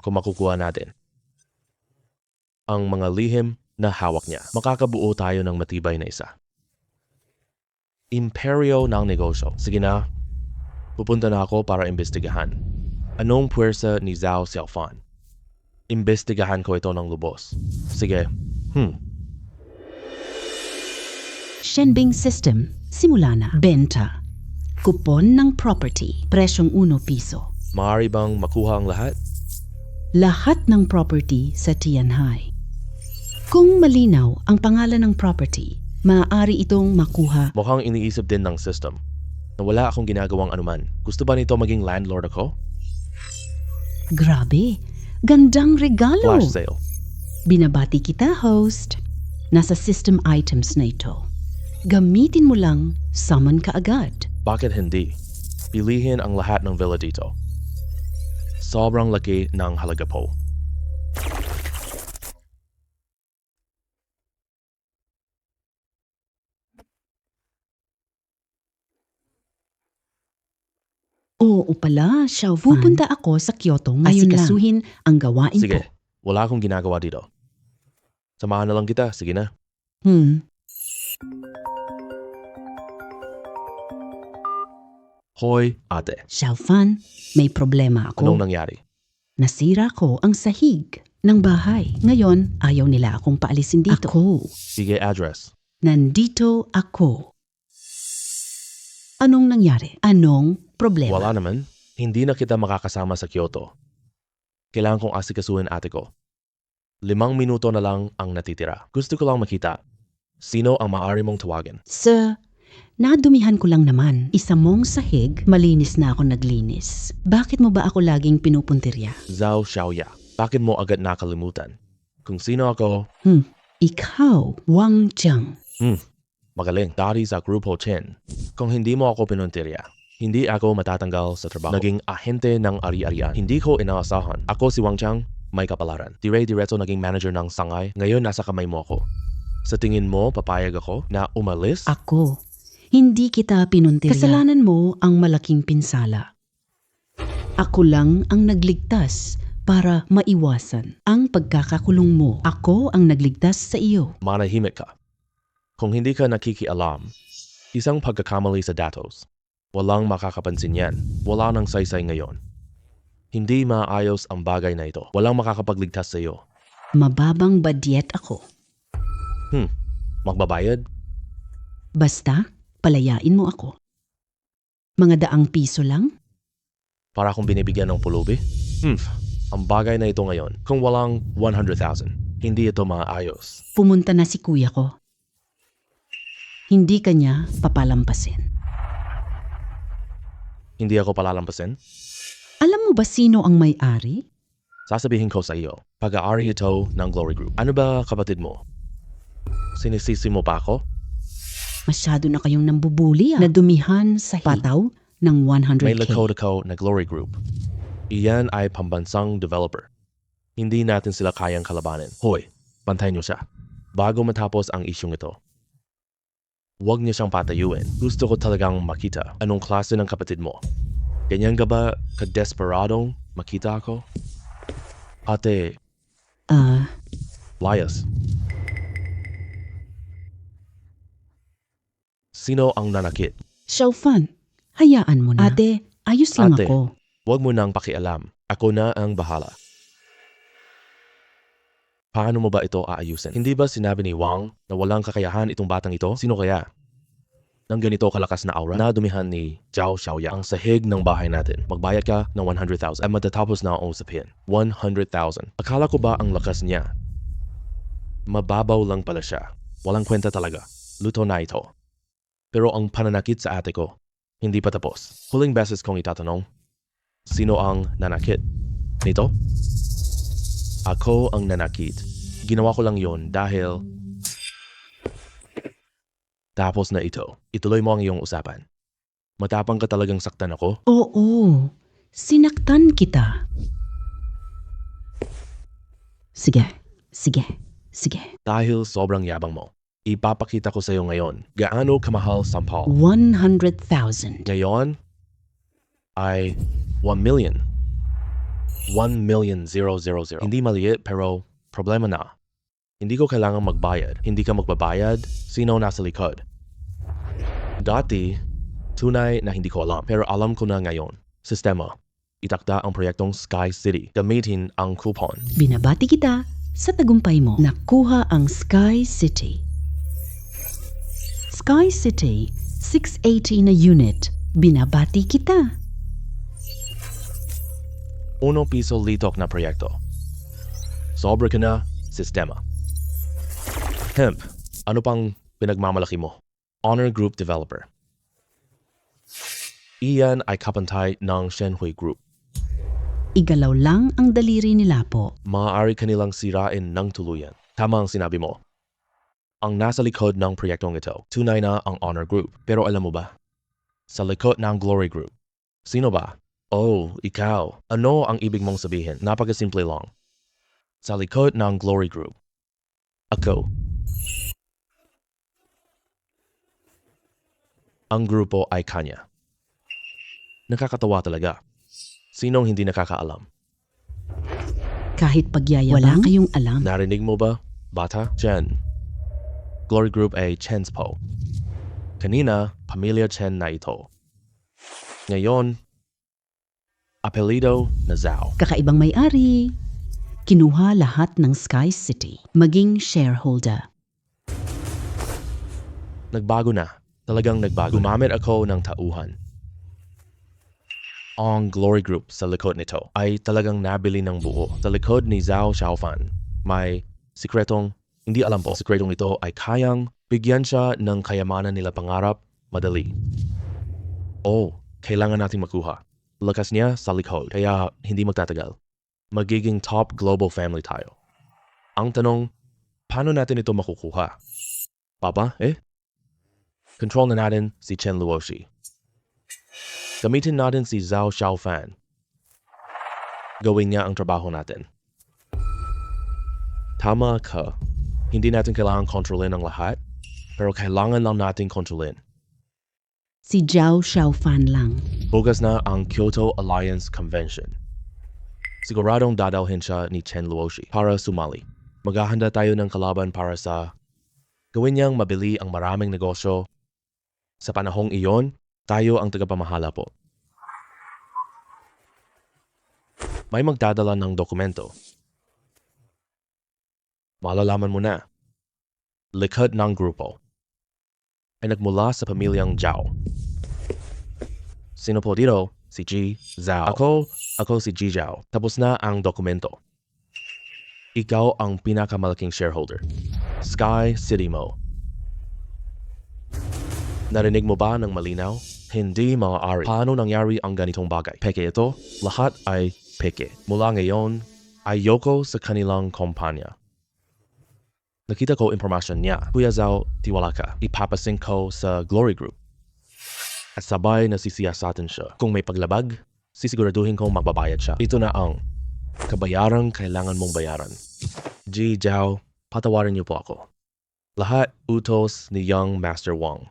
Kung makukuha natin ang mga lihim na hawak niya. Makakabuo tayo ng matibay na isa. Imperyo ng negosyo. Sige na, pupunta na ako para imbestigahan. Anong puwersa ni Zhao Xiaofan? Imbestigahan ko ito ng lubos. Sige. Shenbing System. Simula na. Benta. Kupon ng property. Presyong 1 piso. Maaari bang makuha ang lahat? Lahat ng property sa Tianhai. Kung malinaw ang pangalan ng property, maaari itong makuha. Mukhang iniisip din ng system na wala akong ginagawang anuman. Gusto ba nito maging landlord ako? Grabe, gandang regalo. Flash sale. Binabati kita, host. Nasa system items na ito. Gamitin mo lang, summon ka agad. Bakit hindi? Pilihin ang lahat ng villa dito. Sobrang laki ng halaga po. Oo pala, Xiaofan. Pupunta ako sa Kyoto ngayon asikasuhin ang gawain Sige, ko. wala akong ginagawa dito. Samahan na lang kita, sige na. Hoy, ate. Xiaofan, may problema ako. Anong nangyari? Nasira ko ang sahig ng bahay. Ngayon, ayaw nila akong paalisin dito. Ako, Sige, address. nandito ako. Anong nangyari? Anong problema? Wala naman. Hindi na kita makakasama sa Kyoto. Kailangan kong asikasuhin ate ko. 5 minuto na lang ang natitira. Gusto ko lang makita. Sino ang maaari mong tawagin? Sir, nadumihan ko lang naman. Isa mong sahig, malinis na ako naglinis. Bakit mo ba ako laging pinupuntirya? Zhao Xiaoya. Bakit mo agad nakalimutan? Kung sino ako, Ikaw, Wang Jiang. magaling. Dati sa Grupo Chen. Kung hindi mo ako pinuntirya, hindi ako matatanggal sa trabaho. Naging ahente ng ari-arian. Hindi ko inaasahan. Ako si Wang Jiang, may kapalaran. Dire-diretso naging manager ng Shanghai. Ngayon nasa kamay mo ako. Sa tingin mo, papayag ako na umalis? Ako, hindi kita pinuntirya. Kasalanan mo ang malaking pinsala. Ako lang ang nagligtas para maiwasan ang pagkakakulong mo. Ako ang nagligtas sa iyo. Manahimik ka. Kung hindi ka nakikialam, isang pagkakamali sa datos. Walang makakapansin yan. Wala nang saysay ngayon. Hindi maayos ang bagay na ito. Walang makakapagligtas sa iyo. Mababang badyet ako. Magbabayad? Basta, palayain mo ako. Mga daang piso lang? Para akong binibigyan ng pulubi? Ang bagay na ito ngayon, kung walang 100,000, hindi ito maayos. Pumunta na si kuya ko. Hindi kanya papalampasin. Hindi ako palalampasin? Alam mo ba sino ang may-ari? Sasabihin ko sa iyo, pag-aari ito ng Glory Group. Ano ba kapatid mo? Sinisisi mo pa ako? Masyado na kayong nambubuli Nadumihan sa pataw ng 100K. May lakod-ako na Glory Group. Iyan ay pambansang developer. Hindi natin sila kayang kalabanin. Hoy, bantayan niyo siya. Bago matapos ang isyong ito. Huwag niyo siyang patayuin. Gusto ko talagang makita anong klase ng kapatid mo. Ganyan ka ba ka-desperadong makita ako? Ate, layas. Sino ang nanakit? Xiaofan, hayaan mo na. Ate, ayos lang Ate, ako. huwag mo nang pakialam. Ako na ang bahala. Paano mo ba ito aayusin? Hindi ba sinabi ni Wang na walang kakayahan itong batang ito? Sino kaya? Nang ganito kalakas na aura, nadumihan ni Zhao Xiaoya ang sahig ng bahay natin. Magbayad ka ng 100,000 at matatapos na ang usapin. 100,000. Akala ko ba ang lakas niya? Mababaw lang pala siya. Walang kwenta talaga. Luto na ito. Pero ang pananakit sa ate ko, hindi pa tapos. Huling beses kong itatanong, sino ang nanakit? Nito? Ako ang nanakit. Ginawa ko lang yon dahil... Tapos na ito. Ituloy mo ang iyong usapan. Matapang ka talagang saktan ako? Oo, sinaktan kita. Sige, sige, sige. Dahil sobrang yabang mo. Ipapakita ko sa iyo ngayon gaano kamahal Sampal. 100,000. Ngayon ay 1 million. 1,000,000. Hindi maliit pero problema na. Hindi ko kailangang magbayad. Hindi ka magbabayad. Sino nasa likod? Dati, tunay na hindi ko alam. Pero alam ko na ngayon. Sistema. Itakda ang proyektong Sky City. Gamitin ang coupon. Binabati kita sa tagumpay mo. Nakuha ang Sky City. Sky City, 680 na unit. Binabati kita. 1 piso litok na proyekto. Sobra ka na, sistema. Hemp, ano pang pinagmamalaki mo? Honor Group Developer. Iyan ay kapantay ng Shenhui Group. Igalaw lang ang daliri nila po. Maaari kanilang sirain ng tuluyan. Tama ang sinabi mo. ang nasa likod ng proyektong ito. Tunay na ang Honor Group. Pero alam mo ba? Sa likod ng Glory Group. Sino ba? Oh, ikaw. Ano ang ibig mong sabihin? Napakasimple lang. Sa likod ng Glory Group. Ako. Ang grupo ay kanya. Nakakatawa talaga. Sinong hindi nakakaalam? Kahit pagyayabang, wala kayong alam. Narinig mo ba, bata? Chen. Glory Group ay Chen's po. Kanina, pamilya Chen na ito. Ngayon, apelido na Zhao. Kakaibang may-ari. Kinuha lahat ng Sky City. Maging shareholder. Nagbago na. Talagang nagbago. Gumamit ako ng tauhan. Ang Glory Group sa likod nito ay talagang nabili ng buo. Sa likod ni Zhao Xiaofan, may sikretong, hindi alam po, sikretong ito ay kayang bigyan siya ng kayamanan nila pangarap madali. Oh, kailangan nating makuha. Lakas niya sa likod, kaya hindi magtatagal. Magiging top global family tayo. Ang tanong, paano natin ito makukuha? Papa, Control na natin si Chen Luoshi. Gamitin natin si Zhao Xiaofan. Gawin niya ang trabaho natin. Tama ka. Hindi natin kailangan kontrolin ang lahat, pero kailangan lang natin kontrolin. Si Zhao Xiaofan lang. Bukas na ang Kyoto Alliance Convention. Siguradong dadalhin siya ni Chen Luoshi para sumali. Maghahanda tayo ng kalaban para sa gawin niyang mabili ang maraming negosyo. Sa panahong iyon, tayo ang tagapamahala po. May magdadala ng dokumento. Malalaman mo na. Likod ng grupo ay nagmula sa pamilyang Zhao. Sino po dito? Si Ji Zhao. Ako si Ji Zhao. Tapos na ang dokumento. Ikaw ang pinakamalaking shareholder. Sky City mo. Narinig mo ba ng malinaw? Hindi maaari. Paano nangyari ang ganitong bagay? Peke ito, lahat ay peke. Mula ngayon, ayoko sa kanilang kumpanya. Nakita ko impormasyon niya. Kuya Zhao, tiwala ka. Ipapasing ko sa Glory Group. At sabay na sisiyasatin siya. Kung may paglabag, sisiguraduhin kong magbabayad siya. Ito na ang kabayarang kailangan mong bayaran. Ji Zhao, patawarin niyo po ako. Lahat utos ni Young Master Wang.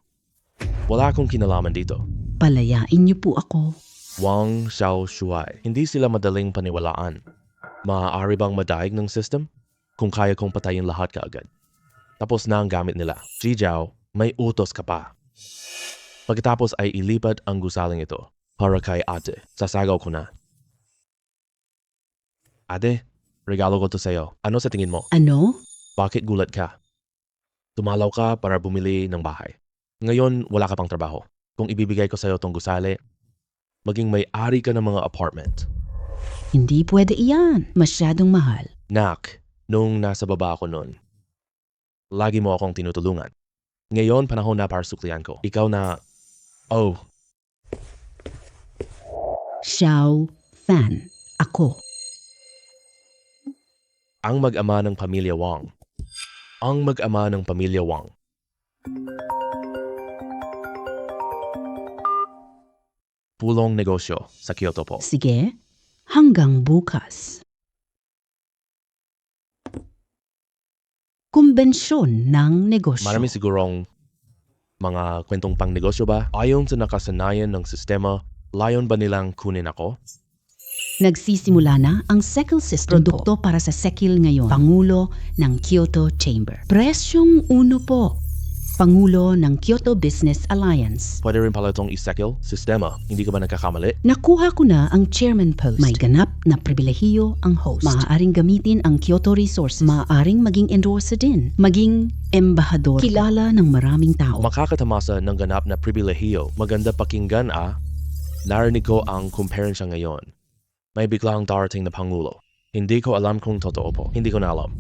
Wala akong kinalaman dito. Palayain niyo po ako. Wang Xiaoshuai. Hindi sila madaling paniwalaan. Maaari bang madaig ng system? Kung kaya kong patayin lahat kaagad. Tapos na ang gamit nila. Ji Zhao, may utos ka pa. Pagkatapos ay ilipat ang gusaling ito para kay ate. Sasagaw ko na. Ate, regalo ko to sa'yo. Ano sa tingin mo? Ano? Bakit gulat ka? Tumalaw ka para bumili ng bahay. Ngayon, wala ka pang trabaho. Kung ibibigay ko sa'yo tong gusali, maging may-ari ka ng mga apartment. Hindi pwede iyan. Masyadong mahal. Nak, nung nasa baba ako noon, lagi mo akong tinutulungan. Ngayon, panahon na para suklian ko. Ikaw na, Xiao Fan. Ako. ang mag-ama ng pamilya Wang. Ang mag-ama ng pamilya Wang. Pulong negosyo sa Kyoto po. Sige. Hanggang bukas. Kumbensyon ng negosyo. Marami sigurong mga kwentong pang negosyo ba? Ayon sa nakasanayan ng sistema, layon ba nilang kunin ako? Nagsisimula na ang Sekil System produkto para sa Sekil ngayon. Pangulo ng Kyoto Chamber. Presyong 1 po. Pangulo ng Kyoto Business Alliance. Pwede rin pala itong isekil sistema. Hindi ka ba nagkakamali? Nakuha ko na ang chairman post. May ganap na pribilehiyo ang host. Maaaring gamitin ang Kyoto resources. Maaaring maging endorser din. Maging embahador. Kilala ng maraming tao. Makakatamasa ng ganap na pribilehiyo. Maganda pakinggan Narinig ko ang kumperensya ngayon. May biglang darating na pangulo. Hindi ko alam kung totoo po. Hindi ko na alam.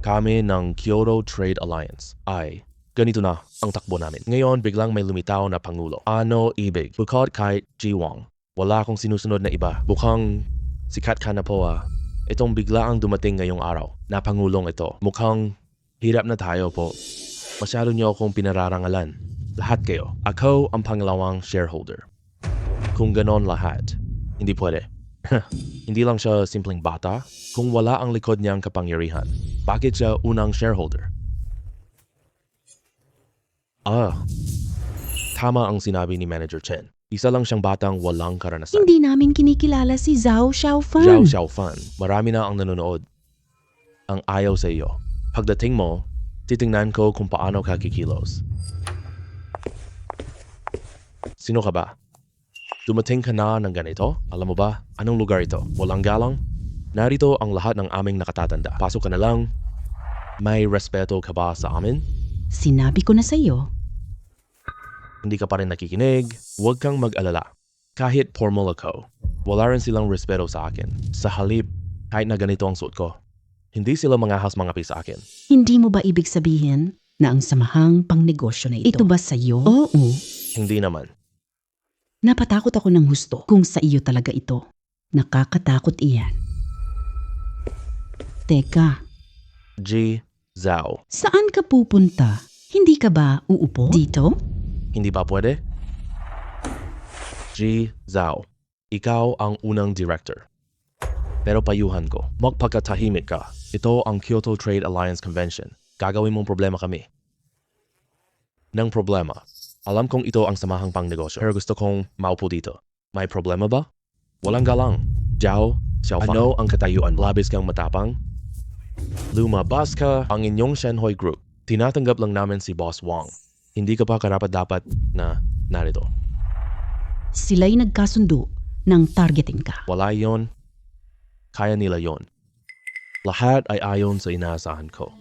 Kami ng Kyoto Trade Alliance ay ganito na ang takbo namin. Ngayon, biglang may lumitaw na pangulo. Ano ibig? Bukod kay Ji Wang, wala akong sinusunod na iba. Mukhang sikat ka na po Itong biglaang dumating ngayong araw na pangulong ito. Mukhang Hirap na tayo po. Masyado niyo akong pinararangalan. Lahat kayo. Ako ang pangalawang shareholder. Kung ganon lahat, hindi pwede. Hindi lang siya simpleng bata. Kung wala ang likod niyang kapangyarihan, bakit siya unang shareholder? Tama ang sinabi ni Manager Chen. Isa lang siyang batang walang karanasan. Hindi namin kinikilala si Zhao Xiaofan. Zhao Xiaofan, marami na ang nanonood. Ang ayaw sa iyo. Pagdating mo, titingnan ko kung paano ka kikilos. Sino ka ba? Dumating ka na ng ganito? Alam mo ba, anong lugar ito? Walang galang? Narito ang lahat ng aming nakatatanda. Pasok ka na lang. May respeto ka ba sa amin? Sinabi ko na sa iyo. Hindi ka pa rin nakikinig. Huwag kang mag-alala. Kahit formal ako, wala rin silang respeto sa akin. Sa halip, kahit na ganito ang suot ko, hindi sila mangahas mga sa akin. Hindi mo ba ibig sabihin na ang samahang pangnegosyo na ito? Ito ba sa iyo? Oo. Hindi naman. Napatakot ako ng husto kung sa iyo talaga ito. Nakakatakot iyan. Teka, Ji Zhao. saan ka pupunta? Hindi ka ba uupo? Dito? Hindi ba pwede? Ji Zhao. Ikaw ang unang director. Pero payuhan ko, magpagkatahimik ka. Ito ang Kyoto Trade Alliance Convention. Gagawin mong problema kami. Nang problema. Alam kong ito ang samahang pangnegosyo. Pero gusto kong maupo dito. May problema ba? Walang galang. Zhao Xiaofan. Ano ang katayuan? Labis kang matapang? Lumabas ka ang inyong Shenhui Group. Tinatanggap lang namin si Boss Wang. Hindi ka pa karapat-dapat na narito. Sila'y nagkasundo ng targeting ka. Wala yon. Kaya nila yon. Lahat ay ayon sa inaasahan ko.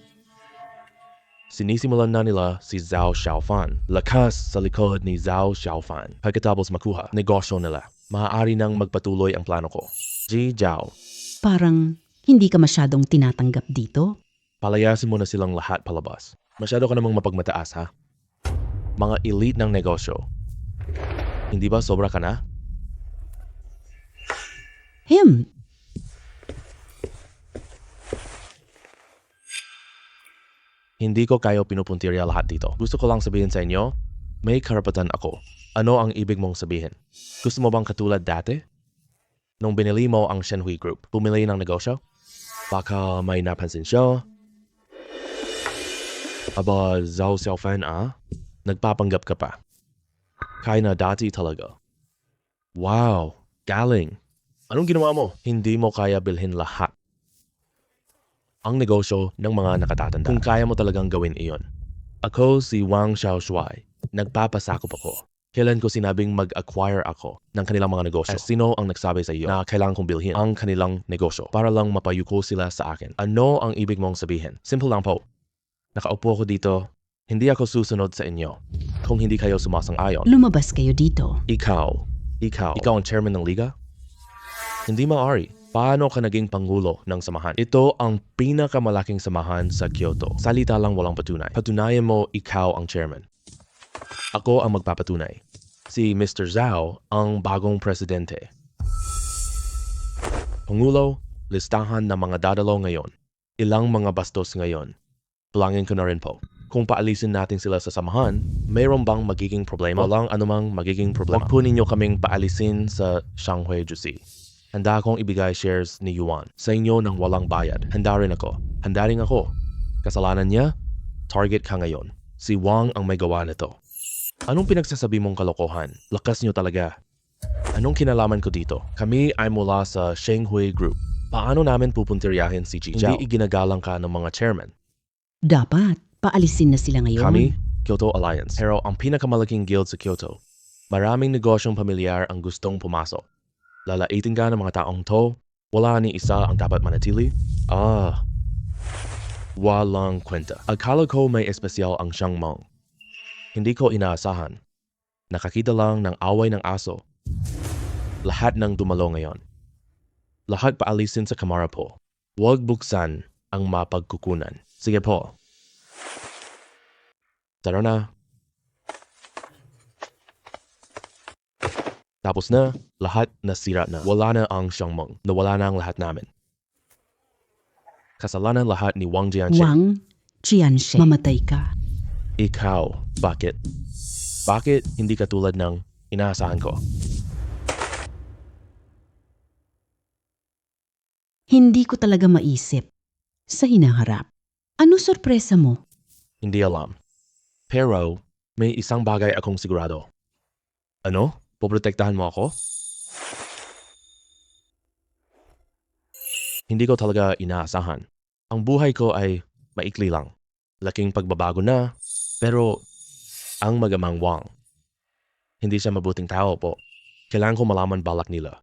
Sinisimulan na nila si Zhao Xiaofan. Lakas sa likod ni Zhao Xiaofan. Pagkatapos makuha, negosyo nila. Maaari nang magpatuloy ang plano ko. Ji Zhao, Parang hindi ka masyadong tinatanggap dito. palayasin mo na silang lahat palabas. Masyado ka namang mapagmataas, ha? Mga elite ng negosyo. Hindi ba sobra ka na? Hindi ko kayo pinupuntirya lahat dito. Gusto ko lang sabihin sa inyo, may karapatan ako. Ano ang ibig mong sabihin? Gusto mo bang katulad dati? Nung binili mo ang Shenhui Group, bumili ng negosyo? Baka may napansin siya. Aba, Zhao Xiaofan nagpapanggap ka pa. Kaya na dati talaga. Wow, galing. Anong ginawa mo? Hindi mo kaya bilhin lahat. Ang negosyo ng mga nakatatanda. Kung kaya mo talagang gawin iyon. Ako si Wang Xiaoshuai. Nagpapasakop ako. Kailan ko sinabing mag-acquire ako ng kanilang mga negosyo? Sino ang nagsabi sa iyo na kailangan kong bilhin ang kanilang negosyo para lang mapayuko sila sa akin? Ano ang ibig mong sabihin? Simple lang po. Nakaupo ako dito. Hindi ako susunod sa inyo kung hindi kayo sumasang-ayon. Lumabas kayo dito. Ikaw ang chairman ng liga? Hindi maaari. Paano ka naging pangulo ng samahan? Ito ang pinakamalaking samahan sa Kyoto. Salita lang walang patunay. Patunayan mo ikaw ang chairman. Ako ang magpapatunay. Si Mr. Zhao ang bagong presidente. Pangulo, listahan ng mga dadalo ngayon. Ilang mga bastos ngayon. Tulangin ko na rin po. Kung paalisin natin sila sa samahan, mayroon bang magiging problema? Walang anumang magiging problema. Huwag po ninyo kaming paalisin sa Shanghai Jusi. Handa akong ibigay shares ni Yuan sa inyo ng walang bayad. Handa rin ako. Handa rin ako. Kasalanan niya, target ka ngayon. Si Wang ang may gawa nito. Anong pinagsasabi mong kalokohan? Lakas niyo talaga. Anong kinalaman ko dito? Kami ay mula sa Shenhui Group. Paano namin pupuntiryahin si Ji Zhao? Hindi iginagalang ka ng mga chairman. Dapat, paalisin na sila ngayon. Kami, Kyoto Alliance. Pero ang pinakamalaking guild sa Kyoto, maraming negosyong pamilyar ang gustong pumasok. Lalaitin ka ng mga taong to, wala ni isa ang dapat manatili. Walang kwenta. Akala ko may espesyal ang Xiangmeng. Hindi ko inaasahan. Nakakita lang ng away ng aso. Lahat ng dumalo ngayon. Lahat paalisin sa kamara po. Huwag buksan ang mapagkukunan. Sige po. Tara na. Tapos na, lahat nasira na. Wala na ang Xiangmeng. Nawala na ang lahat namin. Kasalanan lahat ni Wang Jianqing. Wang, Tiyanshe, mamatay ka. Ikaw, bakit? Bakit hindi ka tulad ng inaasahan ko? Hindi ko talaga maisip sa hinaharap. Ano sorpresa mo? Hindi alam. Pero may isang bagay akong sigurado. Ano? Poprotektahan mo ako? Hindi ko talaga inaasahan. Ang buhay ko ay maikli lang. Laking pagbabago na, pero ang magamang Wang. Hindi siya mabuting tao po. Kailangan ko malaman balak nila.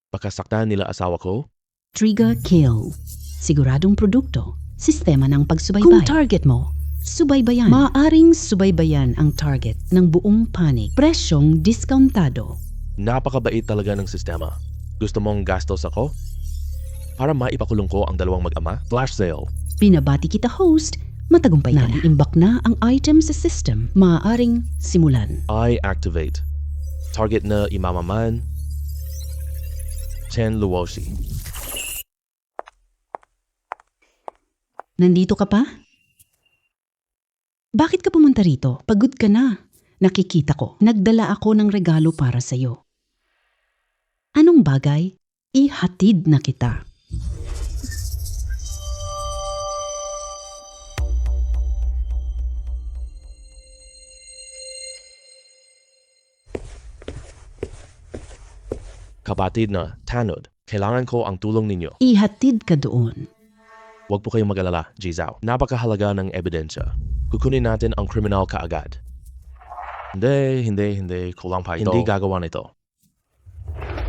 Baka saktan nila asawa ko? Trigger kill. Siguradong produkto. Sistema ng pagsubaybay. Kung target mo, subaybayan. Maaaring subaybayan ang target ng buong panig. Presyong diskontado. Napakabait talaga ng sistema. Gusto mong gastos ako? Para maipakulong ko ang dalawang mag-ama? Flash sale. Binabati kita host, matagumpay na. Naiimbak na ang item sa system. Maaaring simulan. I activate. Target na imamaman. Chen Luoshi. Nandito ka pa? Bakit ka pumunta rito? Pagod ka na. Nakikita ko. Nagdala ako ng regalo para sa'yo. Anong bagay? Ihatid na kita. Kapatid na Tanod, kailangan ko ang tulong ninyo. Ihatid ka doon. Huwag po kayong mag-alala, Jizao. Napakahalaga ng ebidensya. Kukunin natin ang kriminal kaagad. Hindi. Kulang pa ito. Hindi gagawa nito.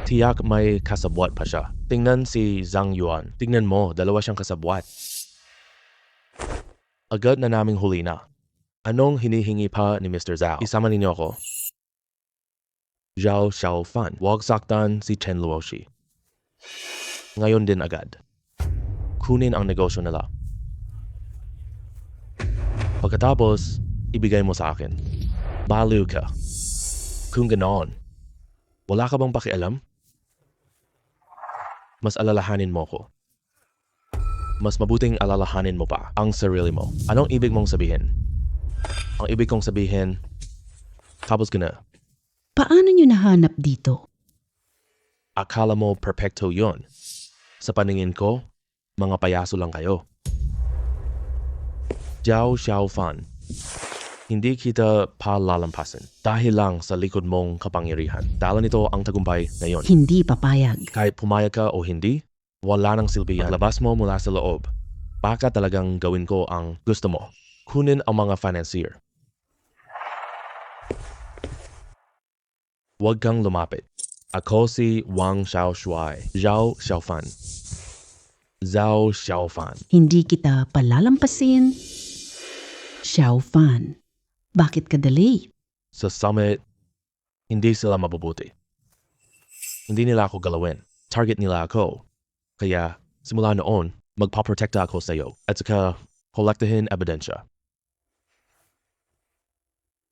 Tiyak may kasabwat pa siya. Tingnan si Zhang Yuan. Tingnan mo, dalawa siyang kasabwat. Agad na naming huli na. Anong hinihingi pa ni Mr. Zhao? Isama ninyo ako. Zhao Xiaofan. Huwag saktan si Chen Luoshi. Ngayon din agad. Kunin ang negosyo nila. Pagkatapos, ibigay mo sa akin. Baliw ka. Kung ganoon, wala ka bang pakialam? Mas alalahanin mo ko. Mas mabuting alalahanin mo pa ang sarili mo. Anong ibig mong sabihin? Ang ibig kong sabihin, tapos ka na. Paano nyo nahanap dito? Akala mo perfecto yon. Sa paningin ko, mga payaso lang kayo. Zhao Xiaofan, hindi kita palalampasin dahil lang sa likod mong kapangyarihan. Dala nito ang tagumpay ngayon. Hindi papayag. Kahit pumayag ka o hindi, wala nang silbi yan. Paglabas mo mula sa loob, baka talagang gawin ko ang gusto mo. Kunin ang mga financier. Huwag kang lumapit. Ako si Wang Xiaoshuai, Zhao Xiaofan. Zhao Xiaofan. Hindi kita palalampasin. Xiaofan, bakit ka delay? Sa summit, hindi sila mabubuti. Hindi nila ako galawin. Target nila ako. Kaya, simula noon, magpaprotekta ako sa iyo. At saka, kolektahin ebidensya.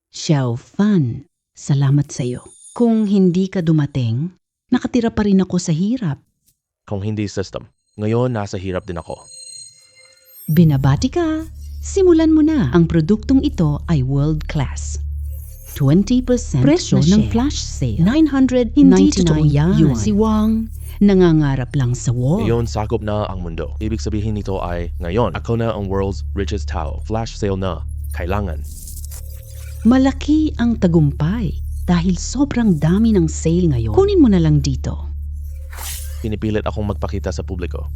Xiaofan, salamat sa'yo. Kung hindi ka dumating, nakatira pa rin ako sa hirap. Kung hindi system, ngayon nasa hirap din ako. Binabati ka. Simulan mo na. Ang produktong ito ay world class. 20% presyo ng flash sale. 999 Hindi totoo yuan. Si Wang, nangangarap lang sa wall. Ngayon sakop na ang mundo. Ibig sabihin nito ay, ngayon, ako na ang world's richest tao. Flash sale na. Kailangan. Malaki ang tagumpay dahil sobrang dami ng sale ngayon. Kunin mo na lang dito. Pinipilit akong magpakita sa publiko.